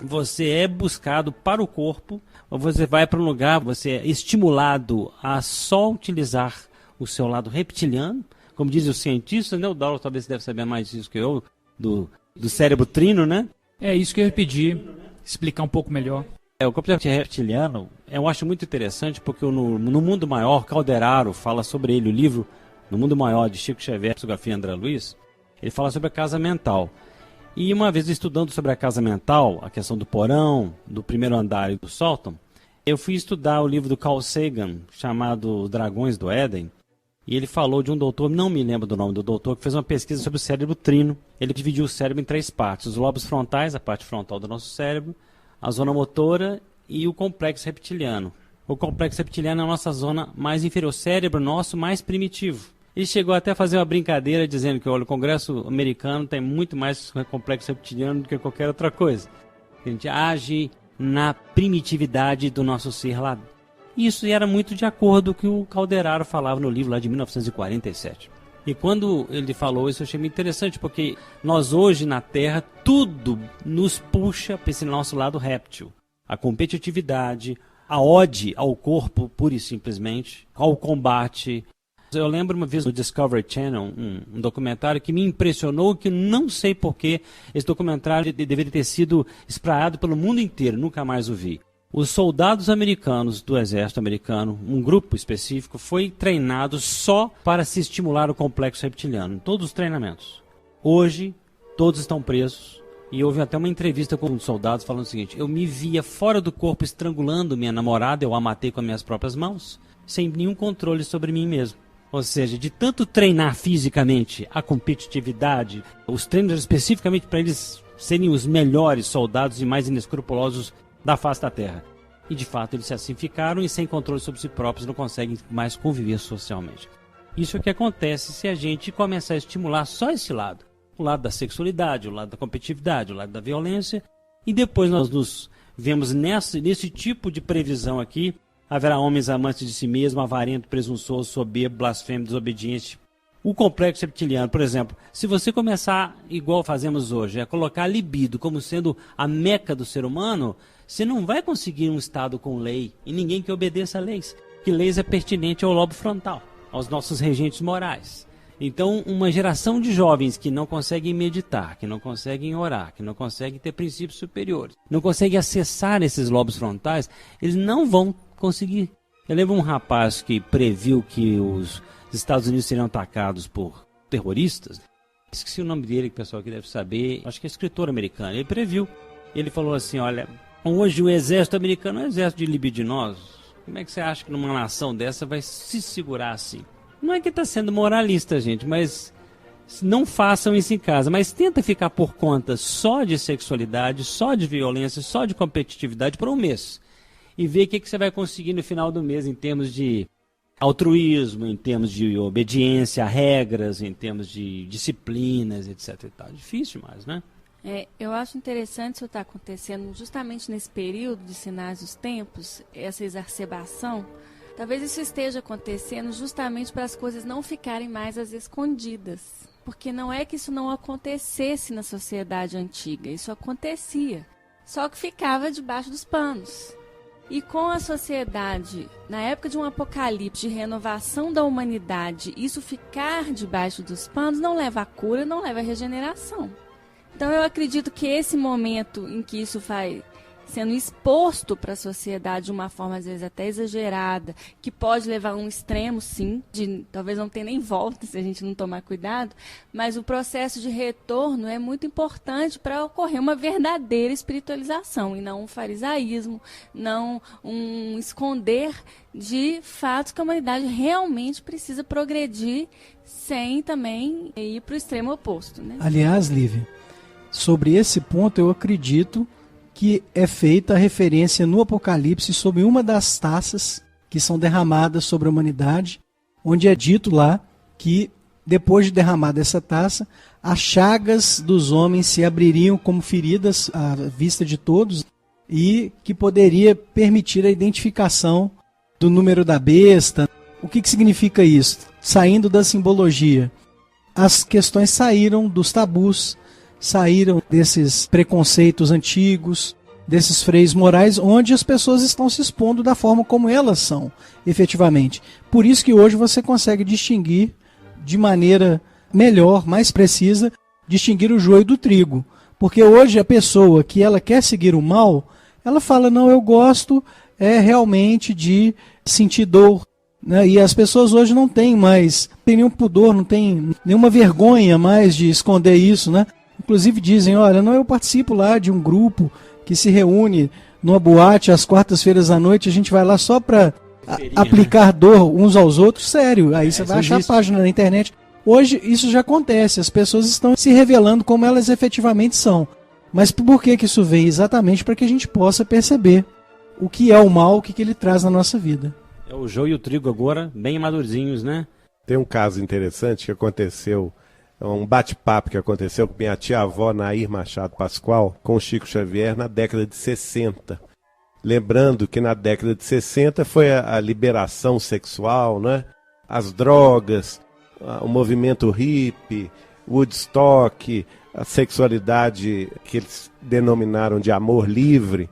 Você é buscado para o corpo, você vai para um lugar, você é estimulado a só utilizar o seu lado reptiliano. Como dizem os cientistas, né? O Daulo talvez deve saber mais disso que eu, do cérebro trino, né? É isso que eu ia pedir, explicar um pouco melhor. O conceito reptiliano eu acho muito interessante porque no Mundo Maior, Calderaro fala sobre ele, o livro No Mundo Maior de Chico Xavier, psicografia André Luiz, ele fala sobre a casa mental. E uma vez estudando sobre a casa mental, a questão do porão, do primeiro andar e do sótão, eu fui estudar o livro do Carl Sagan, chamado Dragões do Éden, e ele falou de um doutor, não me lembro do nome do doutor, que fez uma pesquisa sobre o cérebro trino. Ele dividiu o cérebro em 3 partes, os lobos frontais, a parte frontal do nosso cérebro, a zona motora e o complexo reptiliano. O complexo reptiliano é a nossa zona mais inferior, o cérebro nosso mais primitivo. Ele chegou até a fazer uma brincadeira dizendo que olha, o Congresso americano tem muito mais complexo reptiliano do que qualquer outra coisa. A gente age na primitividade do nosso ser lá. Isso era muito de acordo com o que o Calderaro falava no livro lá de 1947. E quando ele falou isso, eu achei muito interessante, porque nós hoje na Terra, tudo nos puxa para esse nosso lado réptil. A competitividade, a ode ao corpo, pura e simplesmente, ao combate. Eu lembro uma vez no Discovery Channel, um documentário que me impressionou, que não sei porquê, esse documentário deveria ter sido espraiado pelo mundo inteiro, nunca mais o vi. Os soldados americanos do exército americano, um grupo específico, foi treinado só para se estimular o complexo reptiliano, em todos os treinamentos. Hoje, todos estão presos, e houve até uma entrevista com um dos soldados falando o seguinte: eu me via fora do corpo estrangulando minha namorada, eu a matei com as minhas próprias mãos, sem nenhum controle sobre mim mesmo. Ou seja, de tanto treinar fisicamente a competitividade, os treinos especificamente para eles serem os melhores soldados e mais inescrupulosos da face da Terra. E de fato eles assim ficaram e sem controle sobre si próprios não conseguem mais conviver socialmente. Isso é o que acontece se a gente começar a estimular só esse lado. O lado da sexualidade, o lado da competitividade, o lado da violência. E depois nós nos vemos nesse tipo de previsão aqui. Haverá homens amantes de si mesmo, avarento, presunçoso, soberbo, blasfemo, desobediente. O complexo reptiliano, por exemplo, se você começar, igual fazemos hoje, a colocar a libido como sendo a meca do ser humano, você não vai conseguir um estado com lei e ninguém que obedeça a leis. Que leis é pertinente ao lobo frontal, aos nossos regentes morais. Então, uma geração de jovens que não conseguem meditar, que não conseguem orar, que não conseguem ter princípios superiores, não conseguem acessar esses lobos frontais, eles não vão conseguir. Eu lembro um rapaz que previu que os Estados Unidos seriam atacados por terroristas. Esqueci o nome dele, que o pessoal aqui deve saber. Acho que é escritor americano. Ele previu. Ele falou assim, olha, hoje o exército americano é um exército de libidinosos. Como é que você acha que numa nação dessa vai se segurar assim? Não é que está sendo moralista, gente, mas não façam isso em casa. Mas tenta ficar por conta só de sexualidade, só de violência, só de competitividade por um mês. E ver o que você vai conseguir no final do mês em termos de altruísmo, em termos de obediência a regras, em termos de disciplinas, etc. E tal. Difícil demais, né? Eu acho interessante isso estar acontecendo justamente nesse período de sinais dos tempos, essa exacerbação. Talvez isso esteja acontecendo justamente para as coisas não ficarem mais às escondidas. Porque não é que isso não acontecesse na sociedade antiga, isso acontecia. Só que ficava debaixo dos panos. E com a sociedade, na época de um apocalipse, de renovação da humanidade, isso ficar debaixo dos panos não leva à cura, não leva à regeneração. Então eu acredito que esse momento em que isso vai sendo exposto para a sociedade de uma forma às vezes até exagerada, que pode levar a um extremo, sim, de talvez não ter nem volta se a gente não tomar cuidado, mas o processo de retorno é muito importante para ocorrer uma verdadeira espiritualização e não um farisaísmo, não um esconder de fatos que a humanidade realmente precisa progredir sem também ir para o extremo oposto, né? Aliás, Lívia, sobre esse ponto eu acredito que é feita a referência no Apocalipse sobre uma das taças que são derramadas sobre a humanidade, onde é dito lá que depois de derramada essa taça, as chagas dos homens se abririam como feridas à vista de todos e que poderia permitir a identificação do número da besta. O que significa isso? Saindo da simbologia, as questões saíram dos tabus, saíram desses preconceitos antigos, desses freios morais, onde as pessoas estão se expondo da forma como elas são, efetivamente. Por isso que hoje você consegue distinguir de maneira melhor, mais precisa, distinguir o joio do trigo. Porque hoje a pessoa que ela quer seguir o mal, ela fala, não, eu gosto realmente de sentir dor. Né? E as pessoas hoje não têm mais, tem nenhum pudor, não tem nenhuma vergonha mais de esconder isso, né? Inclusive dizem, olha, não, eu participo lá de um grupo que se reúne numa boate às quartas-feiras à noite, a gente vai lá só para aplicar dor uns aos outros, sério, aí você vai achar a página na internet. Hoje isso já acontece, as pessoas estão se revelando como elas efetivamente são. Mas por que isso veio? Exatamente para que a gente possa perceber o que é o mal, o que ele traz na nossa vida. É o joio e o trigo agora bem madurzinhos, né? Tem um caso interessante que aconteceu, um bate-papo que aconteceu com minha tia-avó Nair Machado Pascoal com o Chico Xavier na década de 60. Lembrando que na década de 60 foi a liberação sexual, né? As drogas, o movimento hippie, Woodstock, a sexualidade que eles denominaram de amor livre.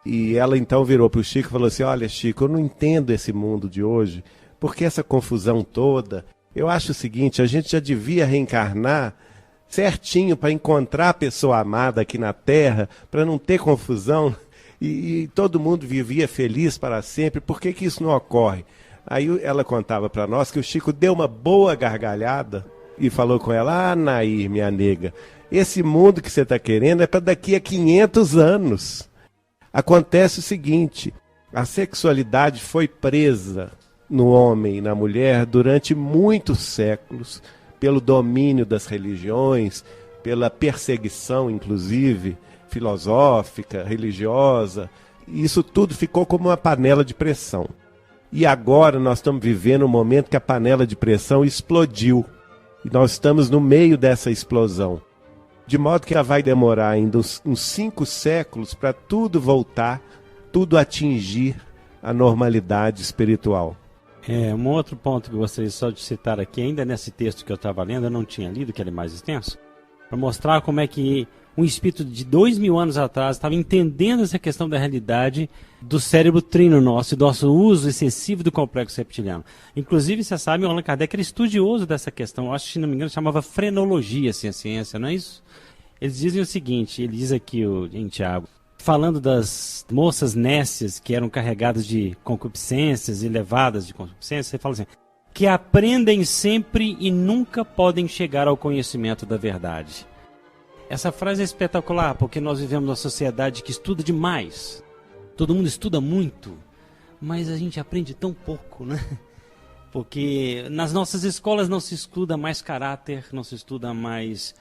E ela então virou para o Chico e falou assim, olha Chico, eu não entendo esse mundo de hoje, porque essa confusão toda, eu acho o seguinte, a gente já devia reencarnar certinho para encontrar a pessoa amada aqui na Terra, para não ter confusão, e todo mundo vivia feliz para sempre, por que isso não ocorre? Aí ela contava para nós que o Chico deu uma boa gargalhada e falou com ela, Nair, minha nega, esse mundo que você está querendo é para daqui a 500 anos. Acontece o seguinte, a sexualidade foi presa no homem e na mulher durante muitos séculos, pelo domínio das religiões, pela perseguição, inclusive, filosófica, religiosa. Isso tudo ficou como uma panela de pressão. E agora nós estamos vivendo um momento que a panela de pressão explodiu. E nós estamos no meio dessa explosão. De modo que ela vai demorar ainda uns 5 séculos para tudo voltar, tudo atingir a normalidade espiritual. Um outro ponto que eu gostaria só de citar aqui, ainda nesse texto que eu estava lendo, eu não tinha lido, que ele é mais extenso, para mostrar como é que um espírito de 2000 anos atrás estava entendendo essa questão da realidade do cérebro trino nosso e do nosso uso excessivo do complexo reptiliano. Inclusive, você sabe, o Allan Kardec era estudioso dessa questão, eu acho que, se não me engano, chamava frenologia, assim, a ciência, não é isso? Eles dizem o seguinte, ele diz aqui em Tiago, falando das moças nécias que eram carregadas de concupiscências e levadas de concupiscências, ele fala assim, que aprendem sempre e nunca podem chegar ao conhecimento da verdade. Essa frase é espetacular, porque nós vivemos numa sociedade que estuda demais. Todo mundo estuda muito, mas a gente aprende tão pouco, né? Porque nas nossas escolas não se estuda mais caráter, não se estuda mais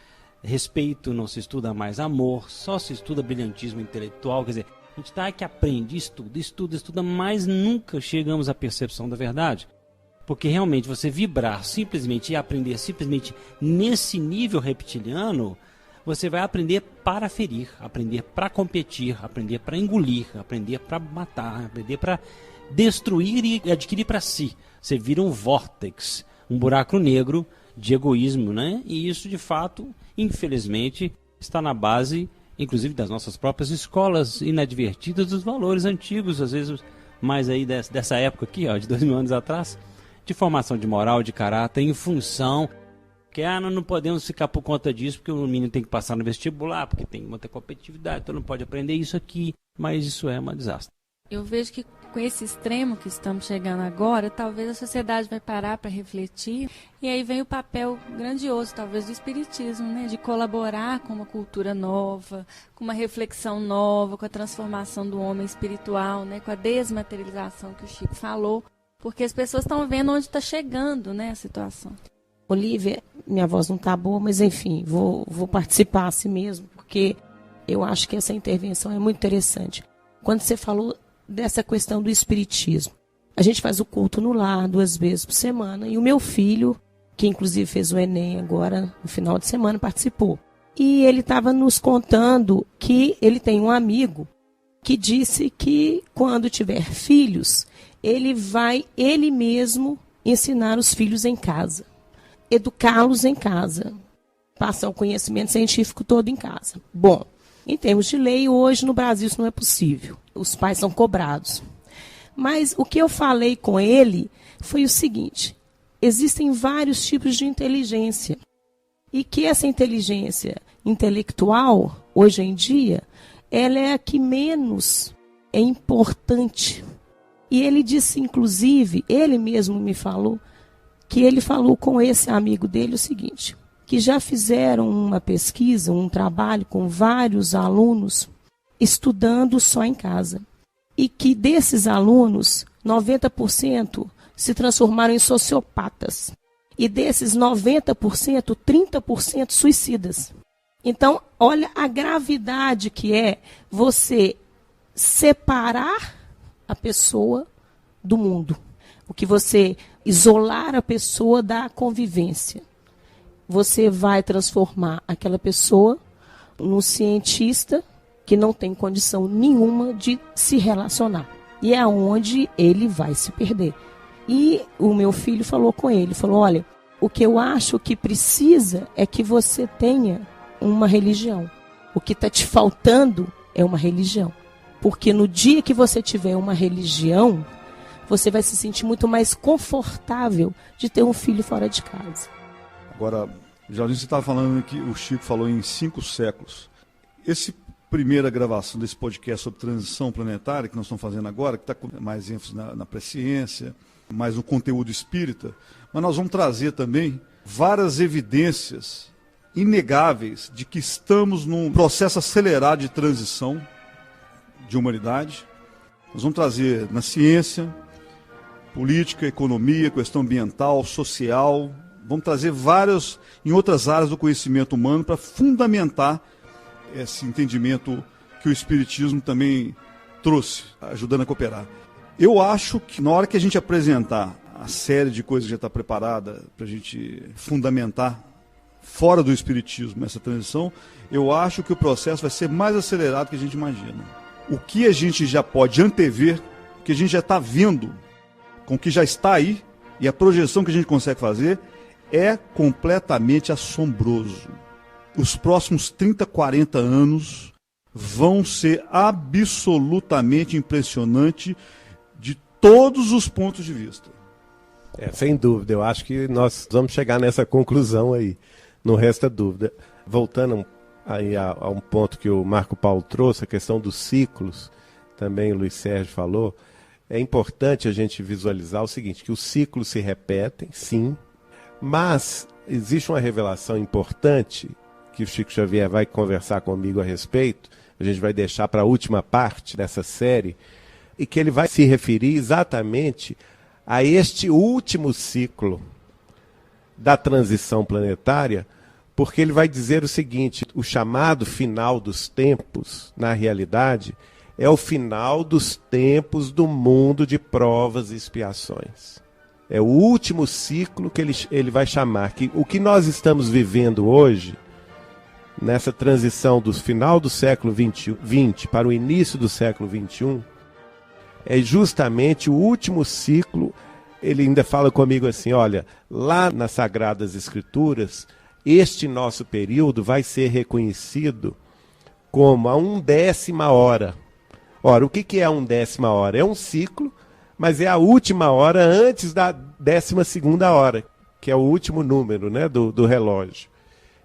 respeito, não se estuda mais amor, só se estuda brilhantismo intelectual. Quer dizer, a gente está que aprende, estuda, mas nunca chegamos à percepção da verdade. Porque realmente você vibrar simplesmente e aprender simplesmente nesse nível reptiliano, você vai aprender para ferir, aprender para competir, aprender para engolir, aprender para matar, aprender para destruir e adquirir para si. Você vira um vórtex, um buraco negro de egoísmo, né? E isso, de fato, infelizmente, está na base, inclusive, das nossas próprias escolas inadvertidas dos valores antigos, às vezes mais aí dessa época aqui, ó, de 2000 anos atrás, de formação de moral, de caráter, em função que nós não podemos ficar por conta disso, porque o menino tem que passar no vestibular, porque tem muita competitividade, então não pode aprender isso aqui, mas isso é um desastre. Eu vejo que com esse extremo que estamos chegando agora, talvez a sociedade vai parar para refletir, e aí vem o papel grandioso, talvez, do espiritismo, né? De colaborar com uma cultura nova, com uma reflexão nova, com a transformação do homem espiritual, né? Com a desmaterialização que o Chico falou, porque as pessoas estão vendo onde está chegando, né, a situação. Olívia, minha voz não está boa, mas enfim, vou participar assim mesmo, porque eu acho que essa intervenção é muito interessante. Quando você falou dessa questão do espiritismo, a gente faz o culto no lar 2 vezes por semana, e o meu filho, que inclusive fez o Enem agora, no final de semana, participou. E ele estava nos contando que ele tem um amigo que disse que quando tiver filhos, ele vai ele mesmo ensinar os filhos em casa, educá-los em casa, passar o conhecimento científico todo em casa. Bom, em termos de lei, hoje no Brasil isso não é possível. Os pais são cobrados. Mas o que eu falei com ele foi o seguinte: existem vários tipos de inteligência. E que essa inteligência intelectual, hoje em dia, ela é a que menos é importante. E ele disse, inclusive, ele mesmo me falou, que ele falou com esse amigo dele o seguinte, que já fizeram uma pesquisa, um trabalho com vários alunos estudando só em casa. E que desses alunos, 90% se transformaram em sociopatas. E desses 90%, 30% suicidas. Então, olha a gravidade que é você separar a pessoa do mundo. O que você isolar a pessoa da convivência. Você vai transformar aquela pessoa num cientista que não tem condição nenhuma de se relacionar. E é onde ele vai se perder. E o meu filho falou com ele, falou, olha, o que eu acho que precisa é que você tenha uma religião. O que está te faltando é uma religião. Porque no dia que você tiver uma religião, você vai se sentir muito mais confortável de ter um filho fora de casa. Agora, Jardim, você estava falando que o Chico falou em 5 séculos. Essa primeira gravação desse podcast sobre transição planetária, que nós estamos fazendo agora, que está com mais ênfase na presciência, mais no conteúdo espírita, mas nós vamos trazer também várias evidências inegáveis de que estamos num processo acelerado de transição de humanidade. Nós vamos trazer na ciência, política, economia, questão ambiental, social, vamos trazer várias em outras áreas do conhecimento humano para fundamentar esse entendimento que o Espiritismo também trouxe, ajudando a cooperar. Eu acho que na hora que a gente apresentar a série de coisas que já está preparada para a gente fundamentar fora do Espiritismo essa transição, eu acho que o processo vai ser mais acelerado do que a gente imagina. O que a gente já pode antever, o que a gente já está vendo, com o que já está aí, e a projeção que a gente consegue fazer, é completamente assombroso. Os próximos 30, 40 anos vão ser absolutamente impressionantes de todos os pontos de vista. Sem dúvida, eu acho que nós vamos chegar nessa conclusão aí, não resta dúvida. Voltando aí a um ponto que o Marco Paulo trouxe, a questão dos ciclos, também o Luiz Sérgio falou, é importante a gente visualizar o seguinte, que os ciclos se repetem, sim, mas existe uma revelação importante que o Chico Xavier vai conversar comigo a respeito, a gente vai deixar para a última parte dessa série, e que ele vai se referir exatamente a este último ciclo da transição planetária, porque ele vai dizer o seguinte, o chamado final dos tempos, na realidade, é o final dos tempos do mundo de provas e expiações. É o último ciclo que ele vai chamar, que o que nós estamos vivendo hoje, nessa transição do final do século XX para o início do século XXI, é justamente o último ciclo. Ele ainda fala comigo assim, olha, lá nas Sagradas Escrituras, este nosso período vai ser reconhecido como a 1/10 hora. Ora, o que é a 1/10 hora? É um ciclo, mas é a última hora antes da 12ª hora, que é o último número, né, do relógio.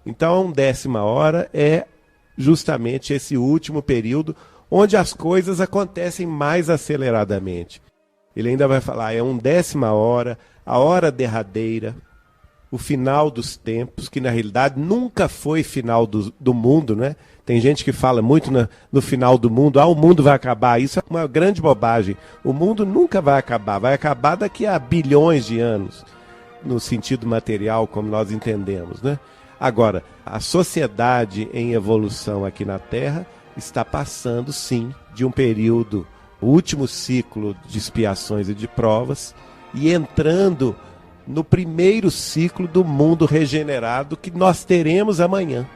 Então, a 1/10 hora é justamente esse último período onde as coisas acontecem mais aceleradamente. Ele ainda vai falar, é 1/10 hora, a hora derradeira, o final dos tempos, que na realidade nunca foi final do mundo, né? Tem gente que fala muito no final do mundo, o mundo vai acabar. Isso é uma grande bobagem. O mundo nunca vai acabar daqui a bilhões de anos, no sentido material, como nós entendemos, né? Agora, a sociedade em evolução aqui na Terra está passando, sim, de um período, o último ciclo de expiações e de provas, e entrando no primeiro ciclo do mundo regenerado que nós teremos amanhã.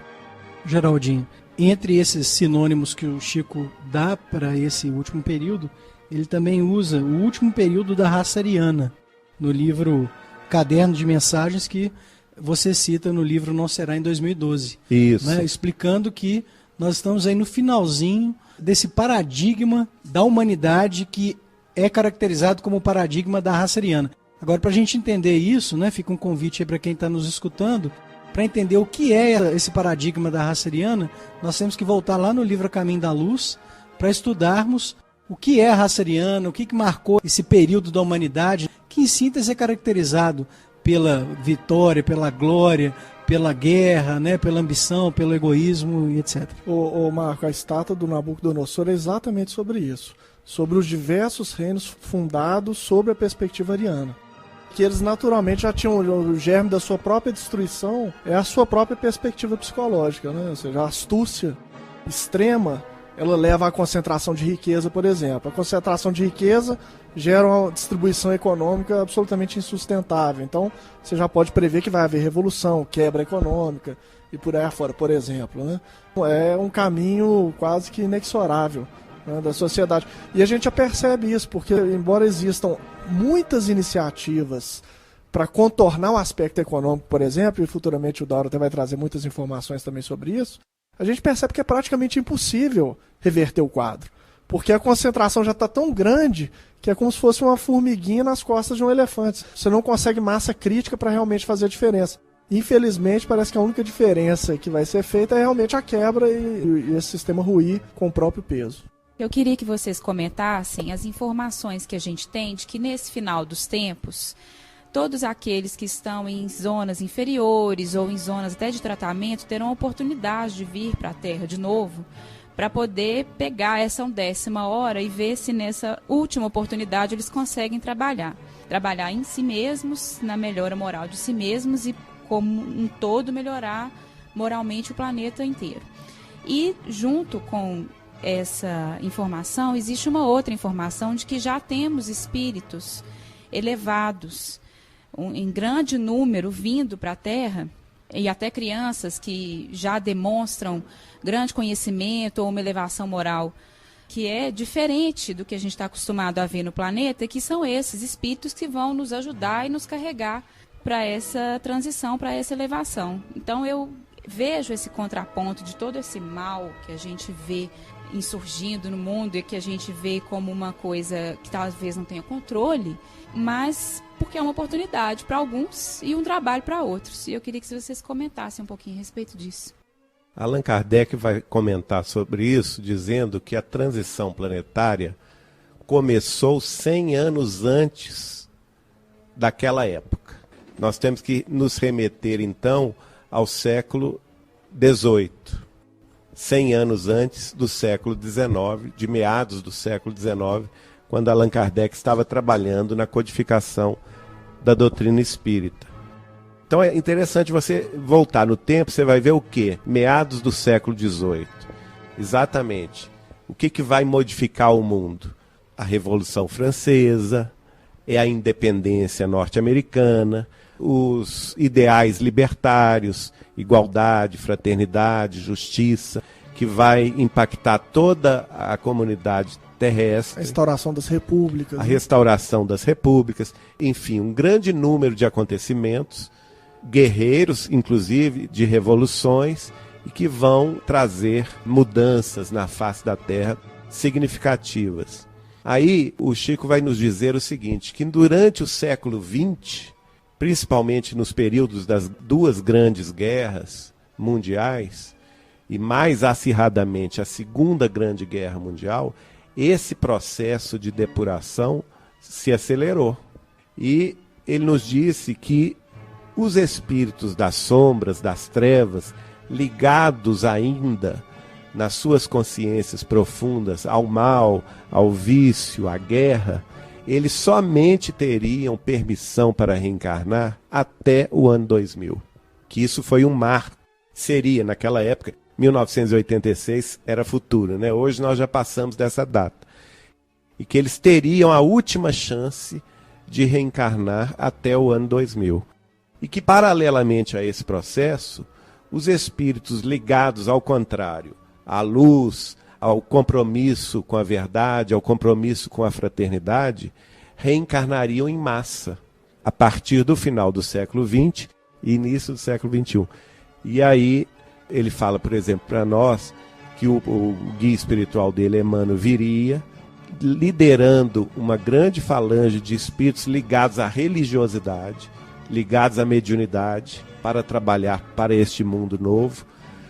Geraldinho, entre esses sinônimos que o Chico dá para esse último período, ele também usa o último período da raça ariana, no livro Caderno de Mensagens, que você cita no livro Não Será em 2012. Isso. Né? Explicando que nós estamos aí no finalzinho desse paradigma da humanidade que é caracterizado como o paradigma da raça ariana. Agora, para a gente entender isso, né, fica um convite aí para quem está nos escutando, para entender o que é esse paradigma da raça ariana, nós temos que voltar lá no livro A Caminho da Luz para estudarmos o que é a raça ariana, o que marcou esse período da humanidade, que em síntese é caracterizado pela vitória, pela glória, pela guerra, né, pela ambição, pelo egoísmo e etc. Ô Marco, a estátua do Nabucodonosor é exatamente sobre isso, sobre os diversos reinos fundados sobre a perspectiva ariana. Que eles naturalmente já tinham o germe da sua própria destruição, é a sua própria perspectiva psicológica, né? Ou seja, a astúcia extrema, ela leva à concentração de riqueza, por exemplo. A concentração de riqueza gera uma distribuição econômica absolutamente insustentável. Então, você já pode prever que vai haver revolução, quebra econômica e por aí afora, por exemplo, né? É um caminho quase que inexorável, né, da sociedade. E a gente já percebe isso, porque embora existam muitas iniciativas para contornar o aspecto econômico, por exemplo, e futuramente o Dauro até vai trazer muitas informações também sobre isso, a gente percebe que é praticamente impossível reverter o quadro, porque a concentração já está tão grande que é como se fosse uma formiguinha nas costas de um elefante. Você não consegue massa crítica para realmente fazer a diferença. Infelizmente, parece que a única diferença que vai ser feita é realmente a quebra e esse sistema ruir com o próprio peso. Eu queria que vocês comentassem as informações que a gente tem de que nesse final dos tempos, todos aqueles que estão em zonas inferiores ou em zonas até de tratamento terão a oportunidade de vir para a Terra de novo, para poder pegar essa 1/10ª hora e ver se nessa última oportunidade eles conseguem trabalhar em si mesmos, na melhora moral de si mesmos e como um todo melhorar moralmente o planeta inteiro. E junto com essa informação, existe uma outra informação de que já temos espíritos elevados, em grande número, vindo para a Terra, e até crianças que já demonstram grande conhecimento ou uma elevação moral que é diferente do que a gente está acostumado a ver no planeta, que são esses espíritos que vão nos ajudar e nos carregar para essa transição, para essa elevação. Então eu vejo esse contraponto de todo esse mal que a gente vê insurgindo no mundo e que a gente vê como uma coisa que talvez não tenha controle, mas porque é uma oportunidade para alguns e um trabalho para outros. E eu queria que vocês comentassem um pouquinho a respeito disso. Allan Kardec vai comentar sobre isso, dizendo que a transição planetária começou 100 anos antes daquela época. Nós temos que nos remeter, então, ao século XVIII. 100 anos antes do século XIX, de meados do século XIX, quando Allan Kardec estava trabalhando na codificação da doutrina espírita. Então é interessante você voltar no tempo, você vai ver o quê? Meados do século XVIII. Exatamente. O que vai modificar o mundo? A Revolução Francesa, é a independência norte-americana, os ideais libertários, igualdade, fraternidade, justiça, que vai impactar toda a comunidade terrestre. A restauração das repúblicas. A restauração das repúblicas. Enfim, um grande número de acontecimentos, guerreiros, inclusive, de revoluções, e que vão trazer mudanças na face da Terra significativas. Aí o Chico vai nos dizer o seguinte, que durante o século XX, principalmente nos períodos das duas grandes guerras mundiais, e mais acirradamente a Segunda Grande Guerra Mundial, esse processo de depuração se acelerou. E ele nos disse que os espíritos das sombras, das trevas, ligados ainda nas suas consciências profundas ao mal, ao vício, à guerra, eles somente teriam permissão para reencarnar até o ano 2000. Que isso foi um marco. Seria, naquela época, 1986 era futuro, né? Hoje nós já passamos dessa data. E que eles teriam a última chance de reencarnar até o ano 2000. E que, paralelamente a esse processo, os espíritos ligados ao contrário, à luz, ao compromisso com a verdade, ao compromisso com a fraternidade, reencarnariam em massa, a partir do final do século XX e início do século XXI. E aí ele fala, por exemplo, para nós, que o guia espiritual dele, Emmanuel, viria, liderando uma grande falange de espíritos ligados à religiosidade, ligados à mediunidade, para trabalhar para este mundo novo,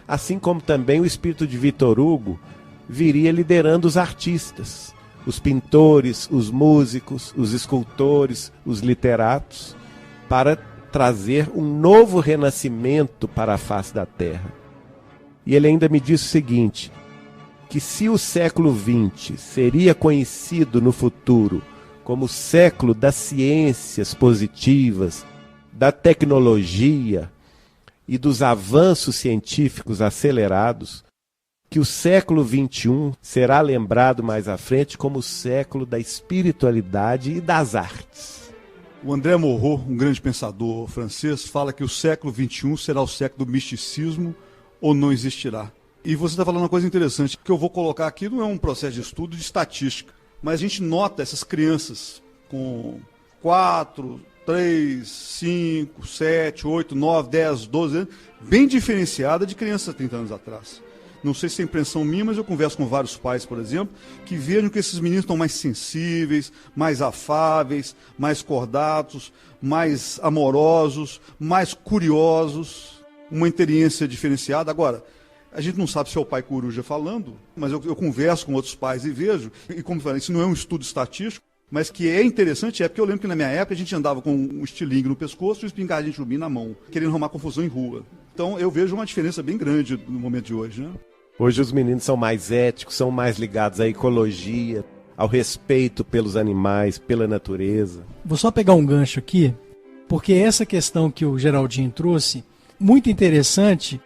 assim como também o espírito de Victor Hugo viria liderando os artistas, os pintores, os músicos, os escultores, os literatos, para trazer um novo renascimento para a face da Terra. E ele ainda me disse o seguinte, que se o século XX seria conhecido no futuro como o século das ciências positivas, da tecnologia e dos avanços científicos acelerados, que o século XXI será lembrado mais à frente como o século da espiritualidade e das artes. O André Morot, um grande pensador francês, fala que o século XXI será o século do misticismo ou não existirá. E você está falando uma coisa interessante, que eu vou colocar aqui não é um processo de estudo de estatística, mas a gente nota essas crianças com 4, 3, 5, 7, 8, 9, 10, 12 anos, bem diferenciada de crianças há 30 anos atrás. Não sei se é impressão minha, mas eu converso com vários pais, por exemplo, que vejam que esses meninos estão mais sensíveis, mais afáveis, mais cordatos, mais amorosos, mais curiosos, uma inteligência diferenciada. Agora, a gente não sabe se é o pai coruja falando, mas eu converso com outros pais e vejo, e como eu falei, isso não é um estudo estatístico, mas que é interessante, porque eu lembro que na minha época a gente andava com um estilingue no pescoço e um espingardinho de chubim na mão, querendo arrumar confusão em rua. Então eu vejo uma diferença bem grande no momento de hoje, né? Hoje os meninos são mais éticos, são mais ligados à ecologia, ao respeito pelos animais, pela natureza. Vou só pegar um gancho aqui, porque essa questão que o Geraldinho trouxe, muito interessante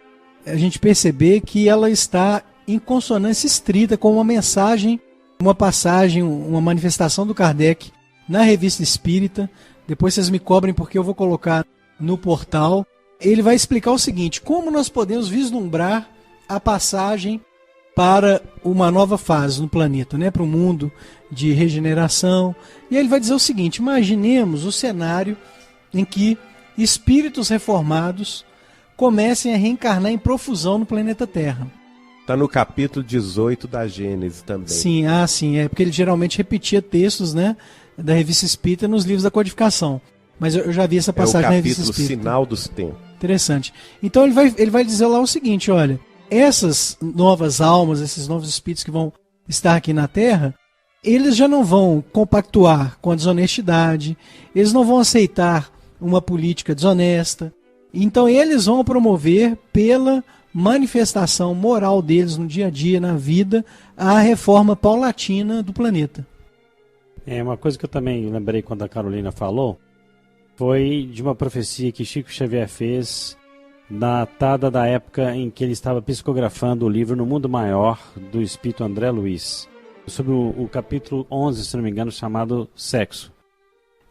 a gente perceber que ela está em consonância estrita com uma mensagem, uma passagem, uma manifestação do Kardec na Revista Espírita. Depois vocês me cobrem porque eu vou colocar no portal. Ele vai explicar o seguinte, como nós podemos vislumbrar a passagem para uma nova fase no planeta, né, para um mundo de regeneração. E aí ele vai dizer o seguinte, imaginemos o cenário em que espíritos reformados comecem a reencarnar em profusão no planeta Terra. Está no capítulo 18 da Gênesis também. Sim, é porque ele geralmente repetia textos, né, da Revista Espírita nos livros da codificação. Mas eu já vi essa passagem na Revista Espírita. É o capítulo Sinal dos Tempos. Interessante. Então ele vai dizer lá o seguinte, olha, essas novas almas, esses novos espíritos que vão estar aqui na Terra, eles já não vão compactuar com a desonestidade, eles não vão aceitar uma política desonesta. Então eles vão promover, pela manifestação moral deles no dia a dia, na vida, a reforma paulatina do planeta. Uma coisa que eu também lembrei quando a Carolina falou, foi de uma profecia que Chico Xavier fez, datada da época em que ele estava psicografando o livro No Mundo Maior, do espírito André Luiz, sobre o capítulo 11, se não me engano, chamado Sexo.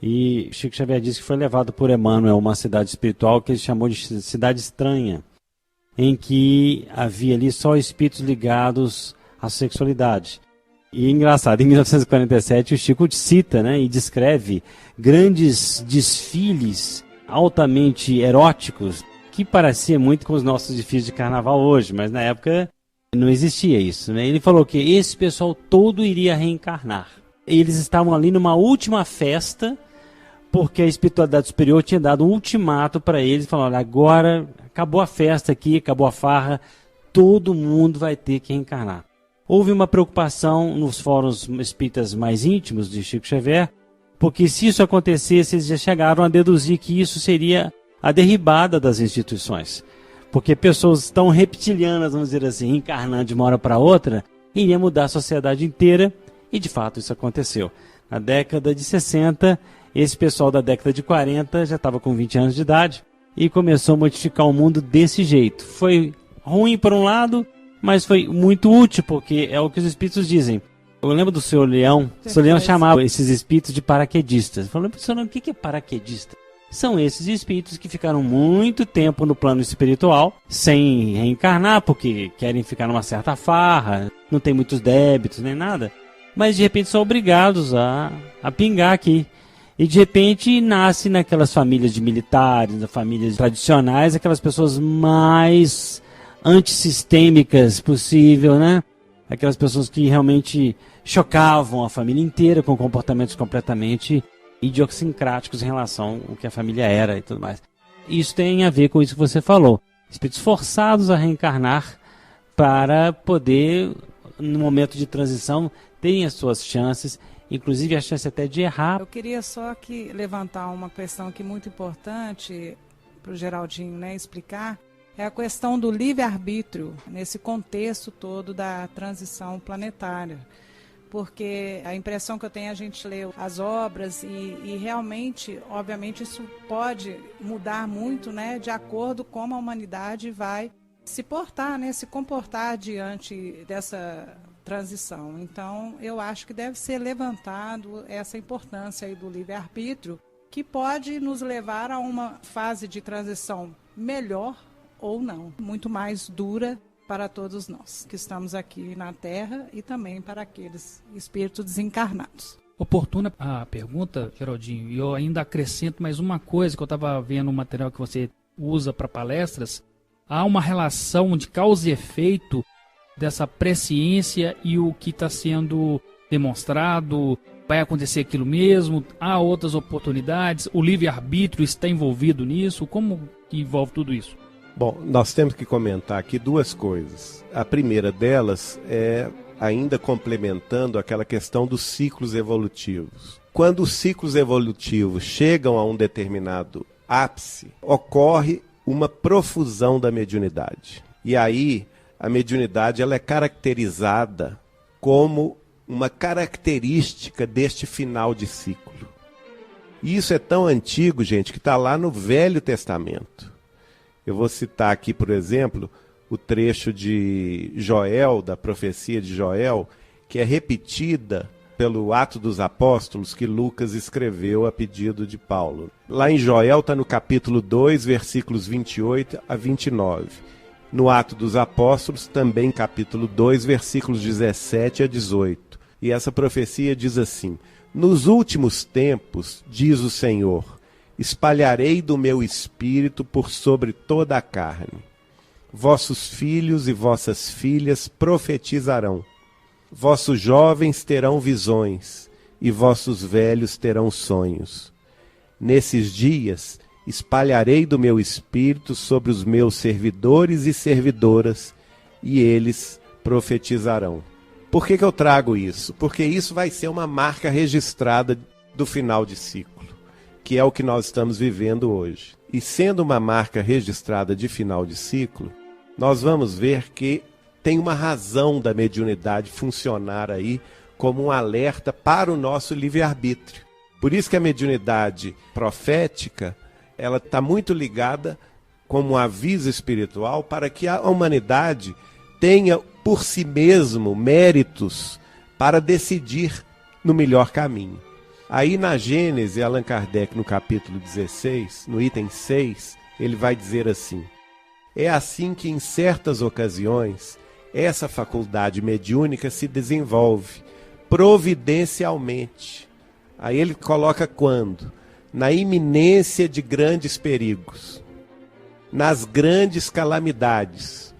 E Chico Xavier disse que foi levado por Emmanuel a uma cidade espiritual que ele chamou de cidade estranha, em que havia ali só espíritos ligados à sexualidade. E engraçado, em 1947 o Chico cita, né, e descreve grandes desfiles altamente eróticos, que parecia muito com os nossos desfiles de carnaval hoje, mas na época não existia isso, né? Ele falou que esse pessoal todo iria reencarnar. Eles estavam ali numa última festa, porque a espiritualidade superior tinha dado um ultimato para eles, falando, olha, agora acabou a festa aqui, acabou a farra, todo mundo vai ter que reencarnar. Houve uma preocupação nos fóruns espíritas mais íntimos de Chico Xavier, porque se isso acontecesse, eles já chegaram a deduzir que isso seria a derribada das instituições. Porque pessoas tão reptilianas, vamos dizer assim, reencarnando de uma hora para outra, iria mudar a sociedade inteira, e de fato isso aconteceu. Na década de 60, esse pessoal da década de 40 já estava com 20 anos de idade e começou a modificar o mundo desse jeito. Foi ruim por um lado, mas foi muito útil, porque é o que os espíritos dizem. Eu lembro do Sr. Leão. O Sr. Leão chamava esses espíritos de paraquedistas. Falando, professor, o que é paraquedista? São esses espíritos que ficaram muito tempo no plano espiritual, sem reencarnar, porque querem ficar numa certa farra, não tem muitos débitos nem nada, mas de repente são obrigados a pingar aqui. E de repente nasce naquelas famílias de militares, nas famílias tradicionais, aquelas pessoas mais antissistêmicas possível, né? Aquelas pessoas que realmente chocavam a família inteira com comportamentos completamente idiosincráticos em relação ao que a família era e tudo mais. Isso tem a ver com isso que você falou. Espíritos forçados a reencarnar para poder, no momento de transição, terem as suas chances, inclusive a chance até de errar. Eu queria só aqui levantar uma questão aqui muito importante para o Geraldinho, né, explicar. É a questão do livre-arbítrio nesse contexto todo da transição planetária. Porque a impressão que eu tenho, a gente lê as obras e realmente, obviamente, isso pode mudar muito, né, de acordo com como a humanidade vai se portar, né, se comportar diante dessa transição. Então, eu acho que deve ser levantado essa importância aí do livre-arbítrio, que pode nos levar a uma fase de transição melhor ou não, muito mais dura para todos nós que estamos aqui na Terra e também para aqueles espíritos desencarnados. Oportuna a pergunta, Geraldinho, e eu ainda acrescento mais uma coisa que eu estava vendo no material que você usa para palestras. Há uma relação de causa e efeito dessa presciência e o que está sendo demonstrado. Vai acontecer aquilo mesmo? Há outras oportunidades? O livre-arbítrio está envolvido nisso? Como que envolve tudo isso? Bom, nós temos que comentar aqui duas coisas. A primeira delas é ainda complementando aquela questão dos ciclos evolutivos. Quando os ciclos evolutivos chegam a um determinado ápice, ocorre uma profusão da mediunidade. E aí, a mediunidade ela é caracterizada como uma característica deste final de ciclo. E isso é tão antigo, gente, que está lá no Velho Testamento. Eu vou citar aqui, por exemplo, o trecho de Joel, da profecia de Joel, que é repetida pelo Atos dos Apóstolos, que Lucas escreveu a pedido de Paulo. Lá em Joel está no capítulo 2, versículos 28 a 29. No Atos dos Apóstolos, também capítulo 2, versículos 17 a 18. E essa profecia diz assim: nos últimos tempos, diz o Senhor, espalharei do meu espírito por sobre toda a carne. Vossos filhos e vossas filhas profetizarão. Vossos jovens terão visões, e vossos velhos terão sonhos. Nesses dias espalharei do meu espírito sobre os meus servidores e servidoras, e eles profetizarão. Por que eu trago isso? Porque isso vai ser uma marca registrada do final de ciclo, que é o que nós estamos vivendo hoje. E sendo uma marca registrada de final de ciclo, nós vamos ver que tem uma razão da mediunidade funcionar aí como um alerta para o nosso livre-arbítrio. Por isso que a mediunidade profética, ela está muito ligada como um aviso espiritual para que a humanidade tenha por si mesmo méritos para decidir no melhor caminho. Aí na Gênese, Allan Kardec, no capítulo 16, no item 6, ele vai dizer assim: é assim que em certas ocasiões essa faculdade mediúnica se desenvolve providencialmente. Aí ele coloca quando? Na iminência de grandes perigos, nas grandes calamidades,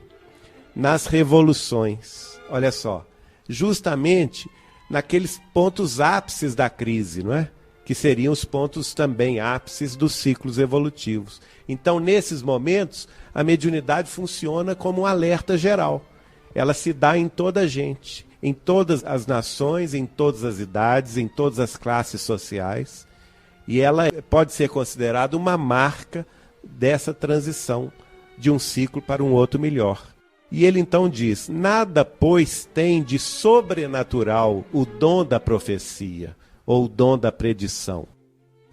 nas revoluções. Olha só, justamente naqueles pontos ápices da crise, não é? Que seriam os pontos também ápices dos ciclos evolutivos. Então, nesses momentos, a mediunidade funciona como um alerta geral. Ela se dá em toda a gente, em todas as nações, em todas as idades, em todas as classes sociais. E ela pode ser considerada uma marca dessa transição de um ciclo para um outro melhor. E ele então diz: nada, pois, tem de sobrenatural o dom da profecia, ou o dom da predição.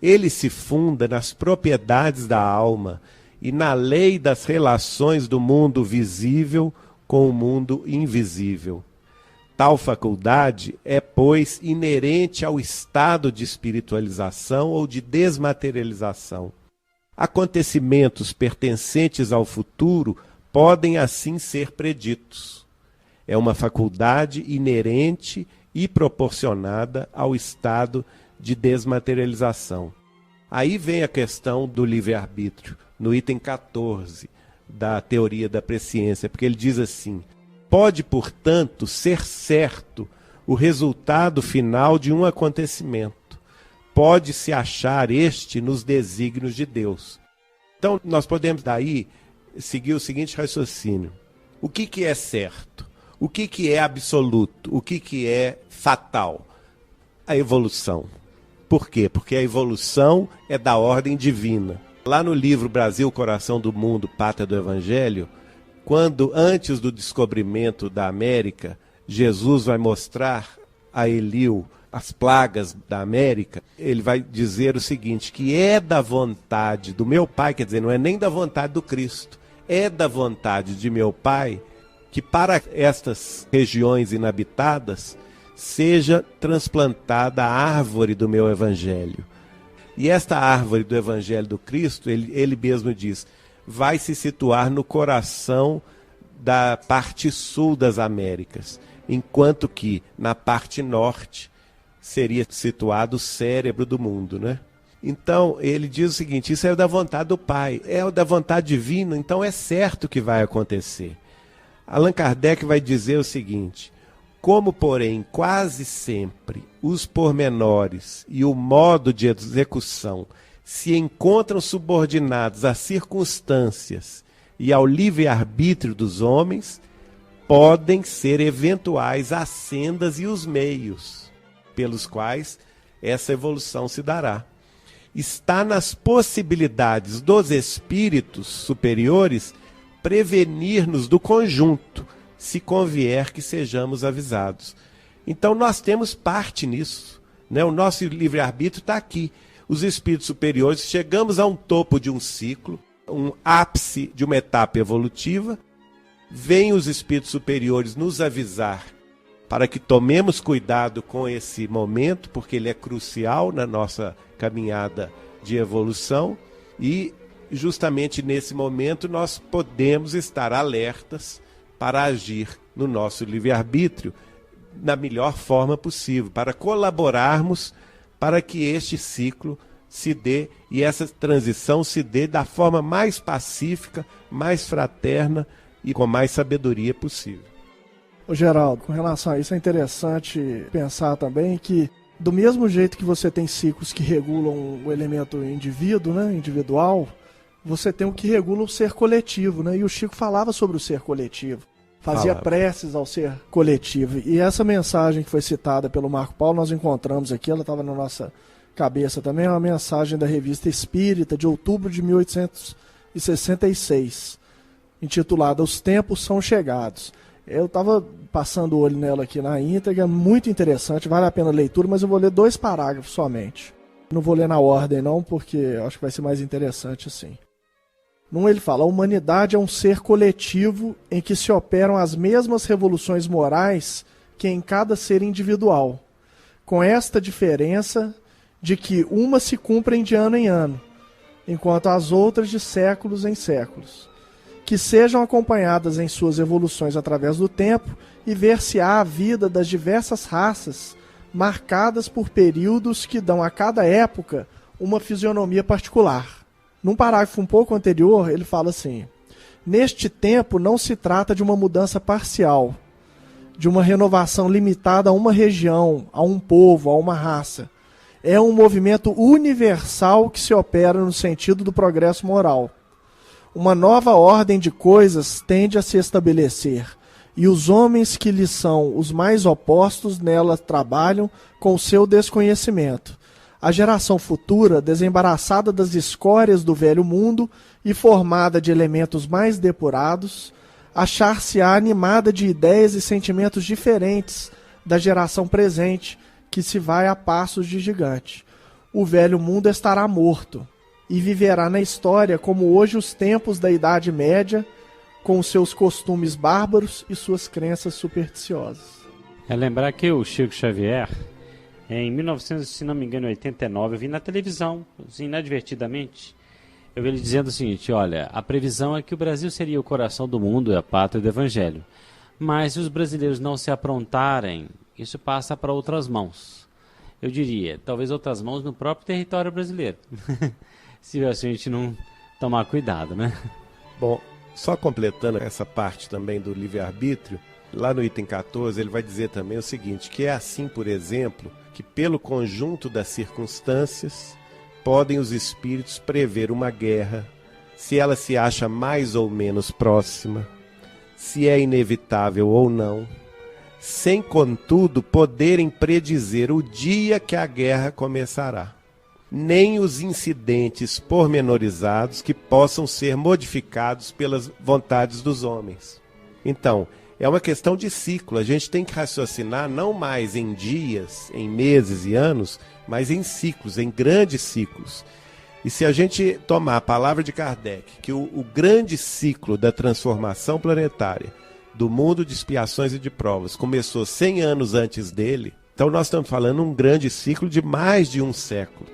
Ele se funda nas propriedades da alma e na lei das relações do mundo visível com o mundo invisível. Tal faculdade é, pois, inerente ao estado de espiritualização ou de desmaterialização. Acontecimentos pertencentes ao futuro podem assim ser preditos. É uma faculdade inerente e proporcionada ao estado de desmaterialização. Aí vem a questão do livre-arbítrio, no item 14 da teoria da presciência, porque ele diz assim: pode, portanto, ser certo o resultado final de um acontecimento. Pode-se achar este nos desígnios de Deus. Então, nós podemos daí seguir o seguinte raciocínio. O que é certo? O que é absoluto? O que é fatal? A evolução. Por quê? Porque a evolução é da ordem divina. Lá no livro Brasil, Coração do Mundo, Pátria do Evangelho, quando, antes do descobrimento da América, Jesus vai mostrar a Eliú as plagas da América, ele vai dizer o seguinte, que é da vontade do meu Pai, quer dizer, não é nem da vontade do Cristo, é da vontade de meu Pai que para estas regiões inabitadas seja transplantada a árvore do meu Evangelho. E esta árvore do Evangelho do Cristo, ele mesmo diz, vai se situar no coração da parte sul das Américas, enquanto que na parte norte seria situado o cérebro do mundo, né? Então, ele diz o seguinte, isso é da vontade do Pai, é da vontade divina, então é certo que vai acontecer. Allan Kardec vai dizer o seguinte, como, porém, quase sempre os pormenores e o modo de execução se encontram subordinados às circunstâncias e ao livre-arbítrio dos homens, podem ser eventuais as sendas e os meios pelos quais essa evolução se dará. Está nas possibilidades dos espíritos superiores prevenir-nos do conjunto, se convier que sejamos avisados. Então nós temos parte nisso, né? O nosso livre-arbítrio está aqui. Os espíritos superiores, chegamos a um topo de um ciclo, um ápice de uma etapa evolutiva, vêm os espíritos superiores nos avisar para que tomemos cuidado com esse momento, porque ele é crucial na nossa caminhada de evolução, e justamente nesse momento nós podemos estar alertas para agir no nosso livre-arbítrio da melhor forma possível, para colaborarmos para que este ciclo se dê e essa transição se dê da forma mais pacífica, mais fraterna e com mais sabedoria possível. Ô Geraldo, com relação a isso é interessante pensar também que do mesmo jeito que você tem ciclos que regulam o elemento indivíduo, né, individual, você tem o que regula o ser coletivo, né? E o Chico falava sobre o ser coletivo, fazia preces ao ser coletivo. E essa mensagem que foi citada pelo Marco Paulo, nós encontramos aqui, ela estava na nossa cabeça também, é uma mensagem da Revista Espírita de outubro de 1866, intitulada Os Tempos São Chegados. Eu estava passando o olho nela aqui na íntegra, muito interessante, vale a pena a leitura, mas eu vou ler 2 parágrafos somente. Não vou ler na ordem não, porque eu acho que vai ser mais interessante assim. Num ele fala, a humanidade é um ser coletivo em que se operam as mesmas revoluções morais que em cada ser individual, com esta diferença de que uma se cumprem de ano em ano, enquanto as outras de séculos em séculos, que sejam acompanhadas em suas evoluções através do tempo e ver-se-á a vida das diversas raças marcadas por períodos que dão a cada época uma fisionomia particular. Num parágrafo um pouco anterior, ele fala assim, neste tempo não se trata de uma mudança parcial, de uma renovação limitada a uma região, a um povo, a uma raça. É um movimento universal que se opera no sentido do progresso moral. Uma nova ordem de coisas tende a se estabelecer, e os homens que lhe são os mais opostos nela trabalham com o seu desconhecimento. A geração futura, desembaraçada das escórias do velho mundo e formada de elementos mais depurados, achar-se-á animada de ideias e sentimentos diferentes da geração presente, que se vai a passos de gigante. O velho mundo estará morto e viverá na história como hoje os tempos da Idade Média, com seus costumes bárbaros e suas crenças supersticiosas. É lembrar que o Chico Xavier, em 1989, eu vi na televisão, assim, inadvertidamente, eu vi ele dizendo o seguinte: olha, a previsão é que o Brasil seria o coração do mundo e a pátria do Evangelho. Mas se os brasileiros não se aprontarem, isso passa para outras mãos. Eu diria, talvez outras mãos no próprio território brasileiro. Se a gente não tomar cuidado, né? Bom, só completando essa parte também do livre-arbítrio, lá no item 14 ele vai dizer também o seguinte, que é assim, por exemplo, que pelo conjunto das circunstâncias podem os espíritos prever uma guerra, se ela se acha mais ou menos próxima, se é inevitável ou não, sem, contudo, poderem predizer o dia que a guerra começará, nem os incidentes pormenorizados que possam ser modificados pelas vontades dos homens. Então, é uma questão de ciclo. A gente tem que raciocinar não mais em dias, em meses e anos, mas em ciclos, em grandes ciclos. E se a gente tomar a palavra de Kardec, que o grande ciclo da transformação planetária, do mundo de expiações e de provas, começou 100 anos antes dele, então nós estamos falando um grande ciclo de mais de um século,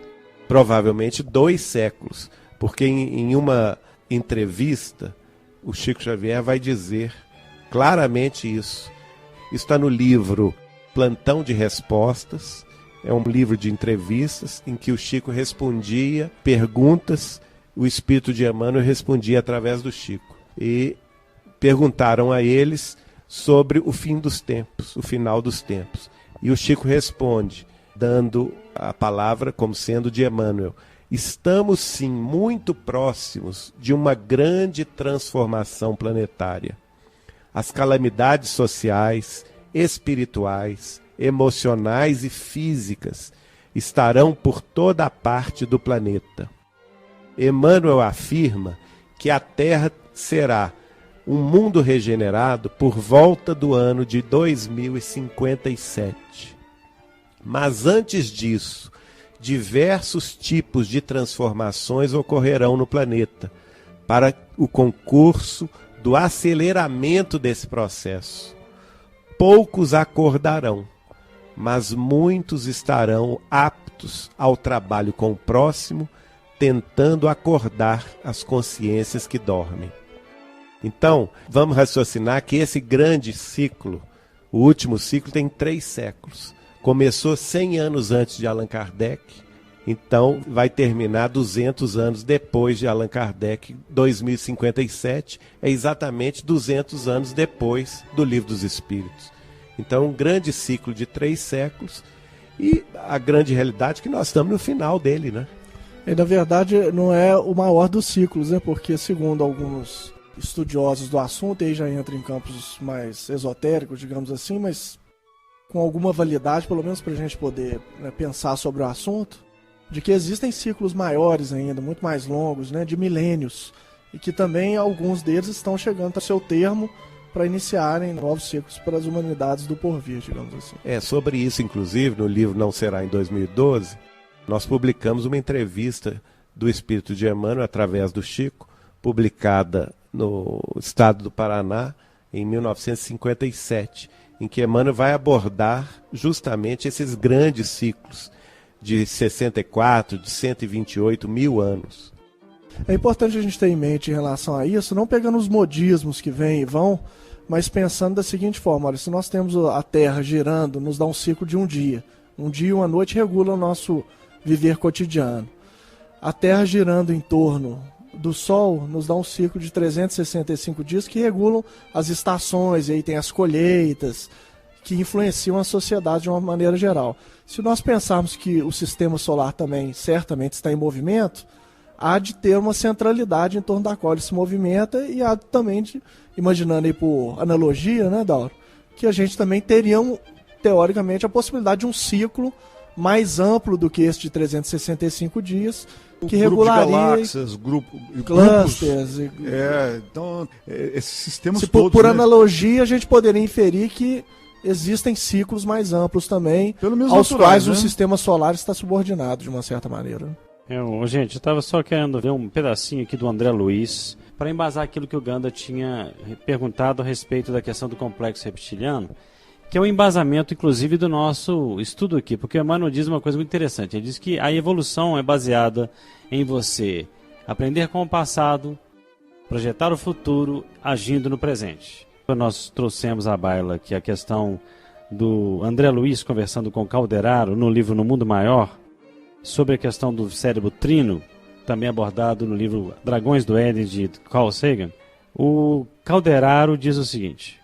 provavelmente 2 séculos, porque em uma entrevista, o Chico Xavier vai dizer claramente isso. Isso está no livro Plantão de Respostas, é um livro de entrevistas em que o Chico respondia perguntas, o Espírito de Emmanuel respondia através do Chico. E perguntaram a eles sobre o fim dos tempos, o final dos tempos. E o Chico responde, dando a palavra como sendo de Emmanuel: estamos sim muito próximos de uma grande transformação planetária. As calamidades sociais, espirituais, emocionais e físicas estarão por toda a parte do planeta. Emmanuel afirma que a Terra será um mundo regenerado por volta do ano de 2057. Mas antes disso, diversos tipos de transformações ocorrerão no planeta para o concurso do aceleramento desse processo. Poucos acordarão, mas muitos estarão aptos ao trabalho com o próximo, tentando acordar as consciências que dormem. Então, vamos raciocinar que esse grande ciclo, o último ciclo, tem 3 séculos. Começou 100 anos antes de Allan Kardec, então vai terminar 200 anos depois de Allan Kardec, 2057, é exatamente 200 anos depois do Livro dos Espíritos. Então, um grande ciclo de 3 séculos e a grande realidade é que nós estamos no final dele, né? E, na verdade, não é o maior dos ciclos, né? Porque, segundo alguns estudiosos do assunto, aí já entra em campos mais esotéricos, digamos assim, mas com alguma validade, pelo menos para a gente poder, né, pensar sobre o assunto, de que existem ciclos maiores ainda, muito mais longos, né, de milênios, e que também alguns deles estão chegando ao seu termo para iniciarem novos ciclos para as humanidades do porvir, digamos assim. Sobre isso, inclusive, no livro Não Será em 2012, nós publicamos uma entrevista do Espírito de Emmanuel, através do Chico, publicada no estado do Paraná, em 1957, em que Emmanuel vai abordar justamente esses grandes ciclos de 64, de 128 mil anos. É importante a gente ter em mente em relação a isso, não pegando os modismos que vêm e vão, mas pensando da seguinte forma: olha, se nós temos a Terra girando, nos dá um ciclo de um dia e uma noite regula o nosso viver cotidiano. A Terra girando em torno do Sol nos dá um ciclo de 365 dias que regulam as estações, e aí tem as colheitas, que influenciam a sociedade de uma maneira geral. Se nós pensarmos que o sistema solar também certamente está em movimento, há de ter uma centralidade em torno da qual ele se movimenta, e há também, imaginando aí por analogia, né, Dauro, que a gente também teria, teoricamente, a possibilidade de um ciclo mais amplo do que esse de 365 dias, que regularia grupo de galáxias, clusters. Então, esses sistemas todos... Por analogia, a gente poderia inferir que existem ciclos mais amplos também, aos quais né? o sistema solar está subordinado, de uma certa maneira. Gente, eu estava só querendo ver um pedacinho aqui do André Luiz, para embasar aquilo que o Ganda tinha perguntado a respeito da questão do complexo reptiliano, que é o embasamento, inclusive, do nosso estudo aqui, porque o Emmanuel diz uma coisa muito interessante. Ele diz que a evolução é baseada em você aprender com o passado, projetar o futuro, agindo no presente. Nós trouxemos à baila aqui a questão do André Luiz conversando com Calderaro no livro No Mundo Maior, sobre a questão do cérebro trino, também abordado no livro Dragões do Éden, de Carl Sagan. O Calderaro diz o seguinte: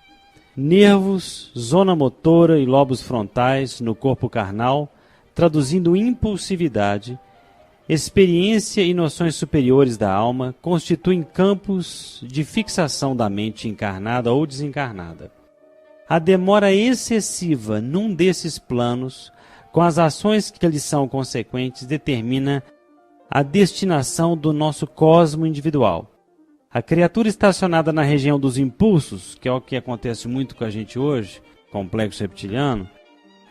nervos, zona motora e lobos frontais no corpo carnal, traduzindo impulsividade, experiência e noções superiores da alma, constituem campos de fixação da mente encarnada ou desencarnada. A demora excessiva num desses planos, com as ações que lhes são consequentes, determina a destinação do nosso cosmo individual. A criatura estacionada na região dos impulsos, que é o que acontece muito com a gente hoje, complexo reptiliano,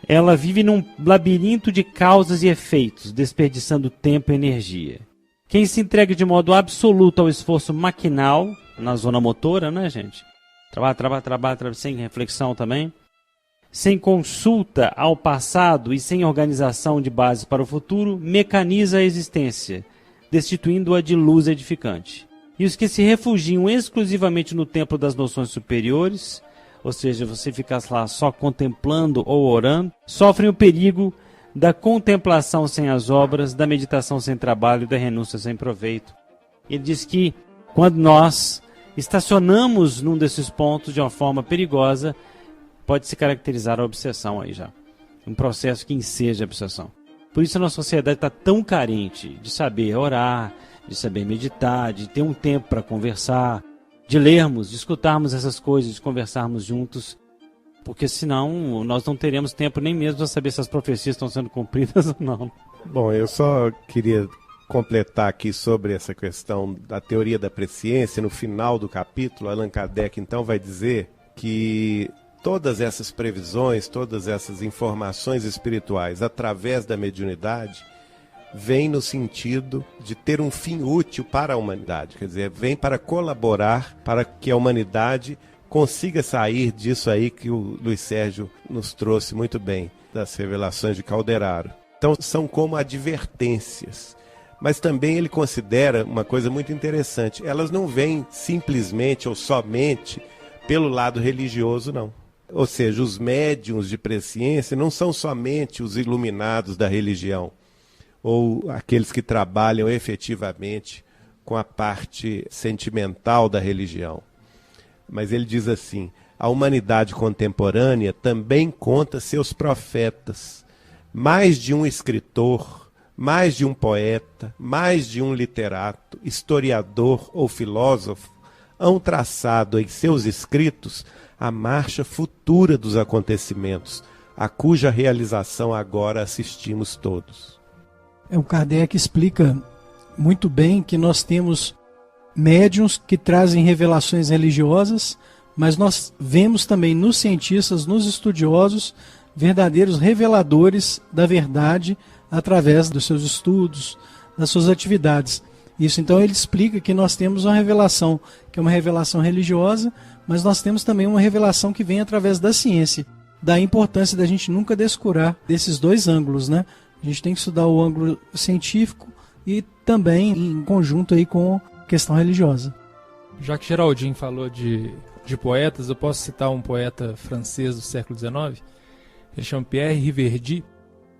ela vive num labirinto de causas e efeitos, desperdiçando tempo e energia. Quem se entrega de modo absoluto ao esforço maquinal, na zona motora, né, gente? Trabalha, sem reflexão também, sem consulta ao passado e sem organização de base para o futuro, mecaniza a existência, destituindo-a de luz edificante. E os que se refugiam exclusivamente no templo das noções superiores, ou seja, você ficasse lá só contemplando ou orando, sofrem o perigo da contemplação sem as obras, da meditação sem trabalho e da renúncia sem proveito. Ele diz que quando nós estacionamos num desses pontos de uma forma perigosa, pode se caracterizar a obsessão aí já. Um processo que enseja a obsessão. Por isso a nossa sociedade está tão carente de saber orar, de saber meditar, de ter um tempo para conversar, de lermos, de escutarmos essas coisas, de conversarmos juntos, porque senão nós não teremos tempo nem mesmo para saber se as profecias estão sendo cumpridas ou não. Bom, eu só queria completar aqui sobre essa questão da teoria da presciência. No final do capítulo, Allan Kardec então vai dizer que todas essas previsões, todas essas informações espirituais através da mediunidade vem no sentido de ter um fim útil para a humanidade, quer dizer, vem para colaborar para que a humanidade consiga sair disso aí que o Luiz Sérgio nos trouxe muito bem, das revelações de Calderaro. Então são como advertências, mas também ele considera uma coisa muito interessante, elas não vêm simplesmente ou somente pelo lado religioso, não. Ou seja, os médiuns de presciência não são somente os iluminados da religião, ou aqueles que trabalham efetivamente com a parte sentimental da religião. Mas ele diz assim: a humanidade contemporânea também conta seus profetas, mais de um escritor, mais de um poeta, mais de um literato, historiador ou filósofo, hão traçado em seus escritos a marcha futura dos acontecimentos, a cuja realização agora assistimos todos. O Kardec explica muito bem que nós temos médiuns que trazem revelações religiosas, mas nós vemos também nos cientistas, nos estudiosos, verdadeiros reveladores da verdade através dos seus estudos, das suas atividades. Isso, então, ele explica que nós temos uma revelação, que é uma revelação religiosa, mas nós temos também uma revelação que vem através da ciência. Da importância da gente nunca descurar desses dois ângulos, né? A gente tem que estudar o ângulo científico e também em conjunto aí com a questão religiosa. Já que Geraldinho falou de poetas, eu posso citar um poeta francês do século XIX, ele chama Pierre Riverdy,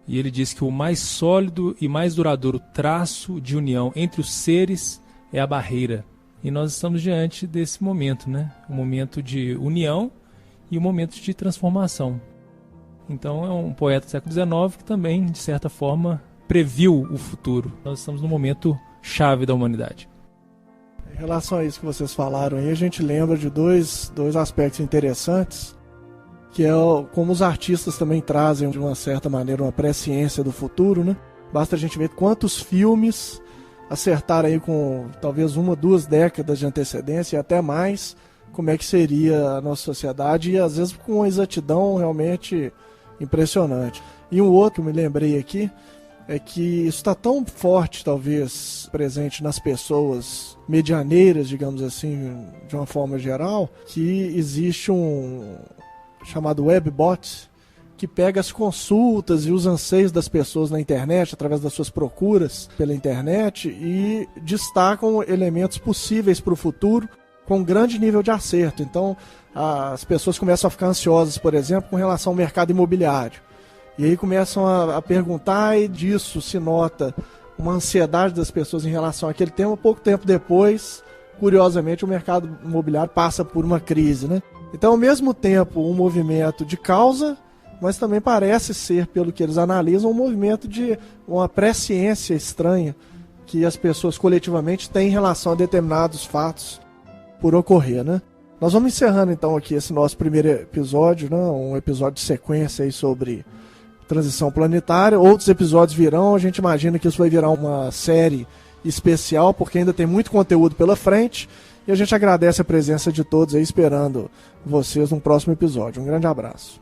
e ele diz que o mais sólido e mais duradouro traço de união entre os seres é a barreira. E nós estamos diante desse momento, né? Um momento de união e um momento de transformação. Então é um poeta do século XIX que também, de certa forma, previu o futuro. Nós estamos no momento chave da humanidade. Em relação a isso que vocês falaram aí, a gente lembra de dois aspectos interessantes, que é como os artistas também trazem, de uma certa maneira, uma presciência do futuro, né? Basta a gente ver quantos filmes acertaram aí com talvez 1 ou 2 décadas de antecedência e até mais, como é que seria a nossa sociedade, e às vezes com uma exatidão realmente impressionante. E um outro que eu me lembrei aqui é que isso está tão forte, talvez, presente nas pessoas medianeiras, digamos assim, de uma forma geral, que existe chamado WebBot, que pega as consultas e os anseios das pessoas na internet, através das suas procuras pela internet, e destacam elementos possíveis para o futuro com grande nível de acerto. Então, as pessoas começam a ficar ansiosas, por exemplo, com relação ao mercado imobiliário. E aí começam a perguntar, e disso se nota uma ansiedade das pessoas em relação àquele tema. Pouco tempo depois, curiosamente, o mercado imobiliário passa por uma crise, né? Então, ao mesmo tempo, um movimento de causa, mas também parece ser, pelo que eles analisam, um movimento de uma presciência estranha que as pessoas coletivamente têm em relação a determinados fatos por ocorrer, né? Nós vamos encerrando então aqui esse nosso primeiro episódio, né? Um episódio de sequência aí sobre transição planetária. Outros episódios virão, a gente imagina que isso vai virar uma série especial, porque ainda tem muito conteúdo pela frente, e a gente agradece a presença de todos aí, esperando vocês no próximo episódio. Um grande abraço.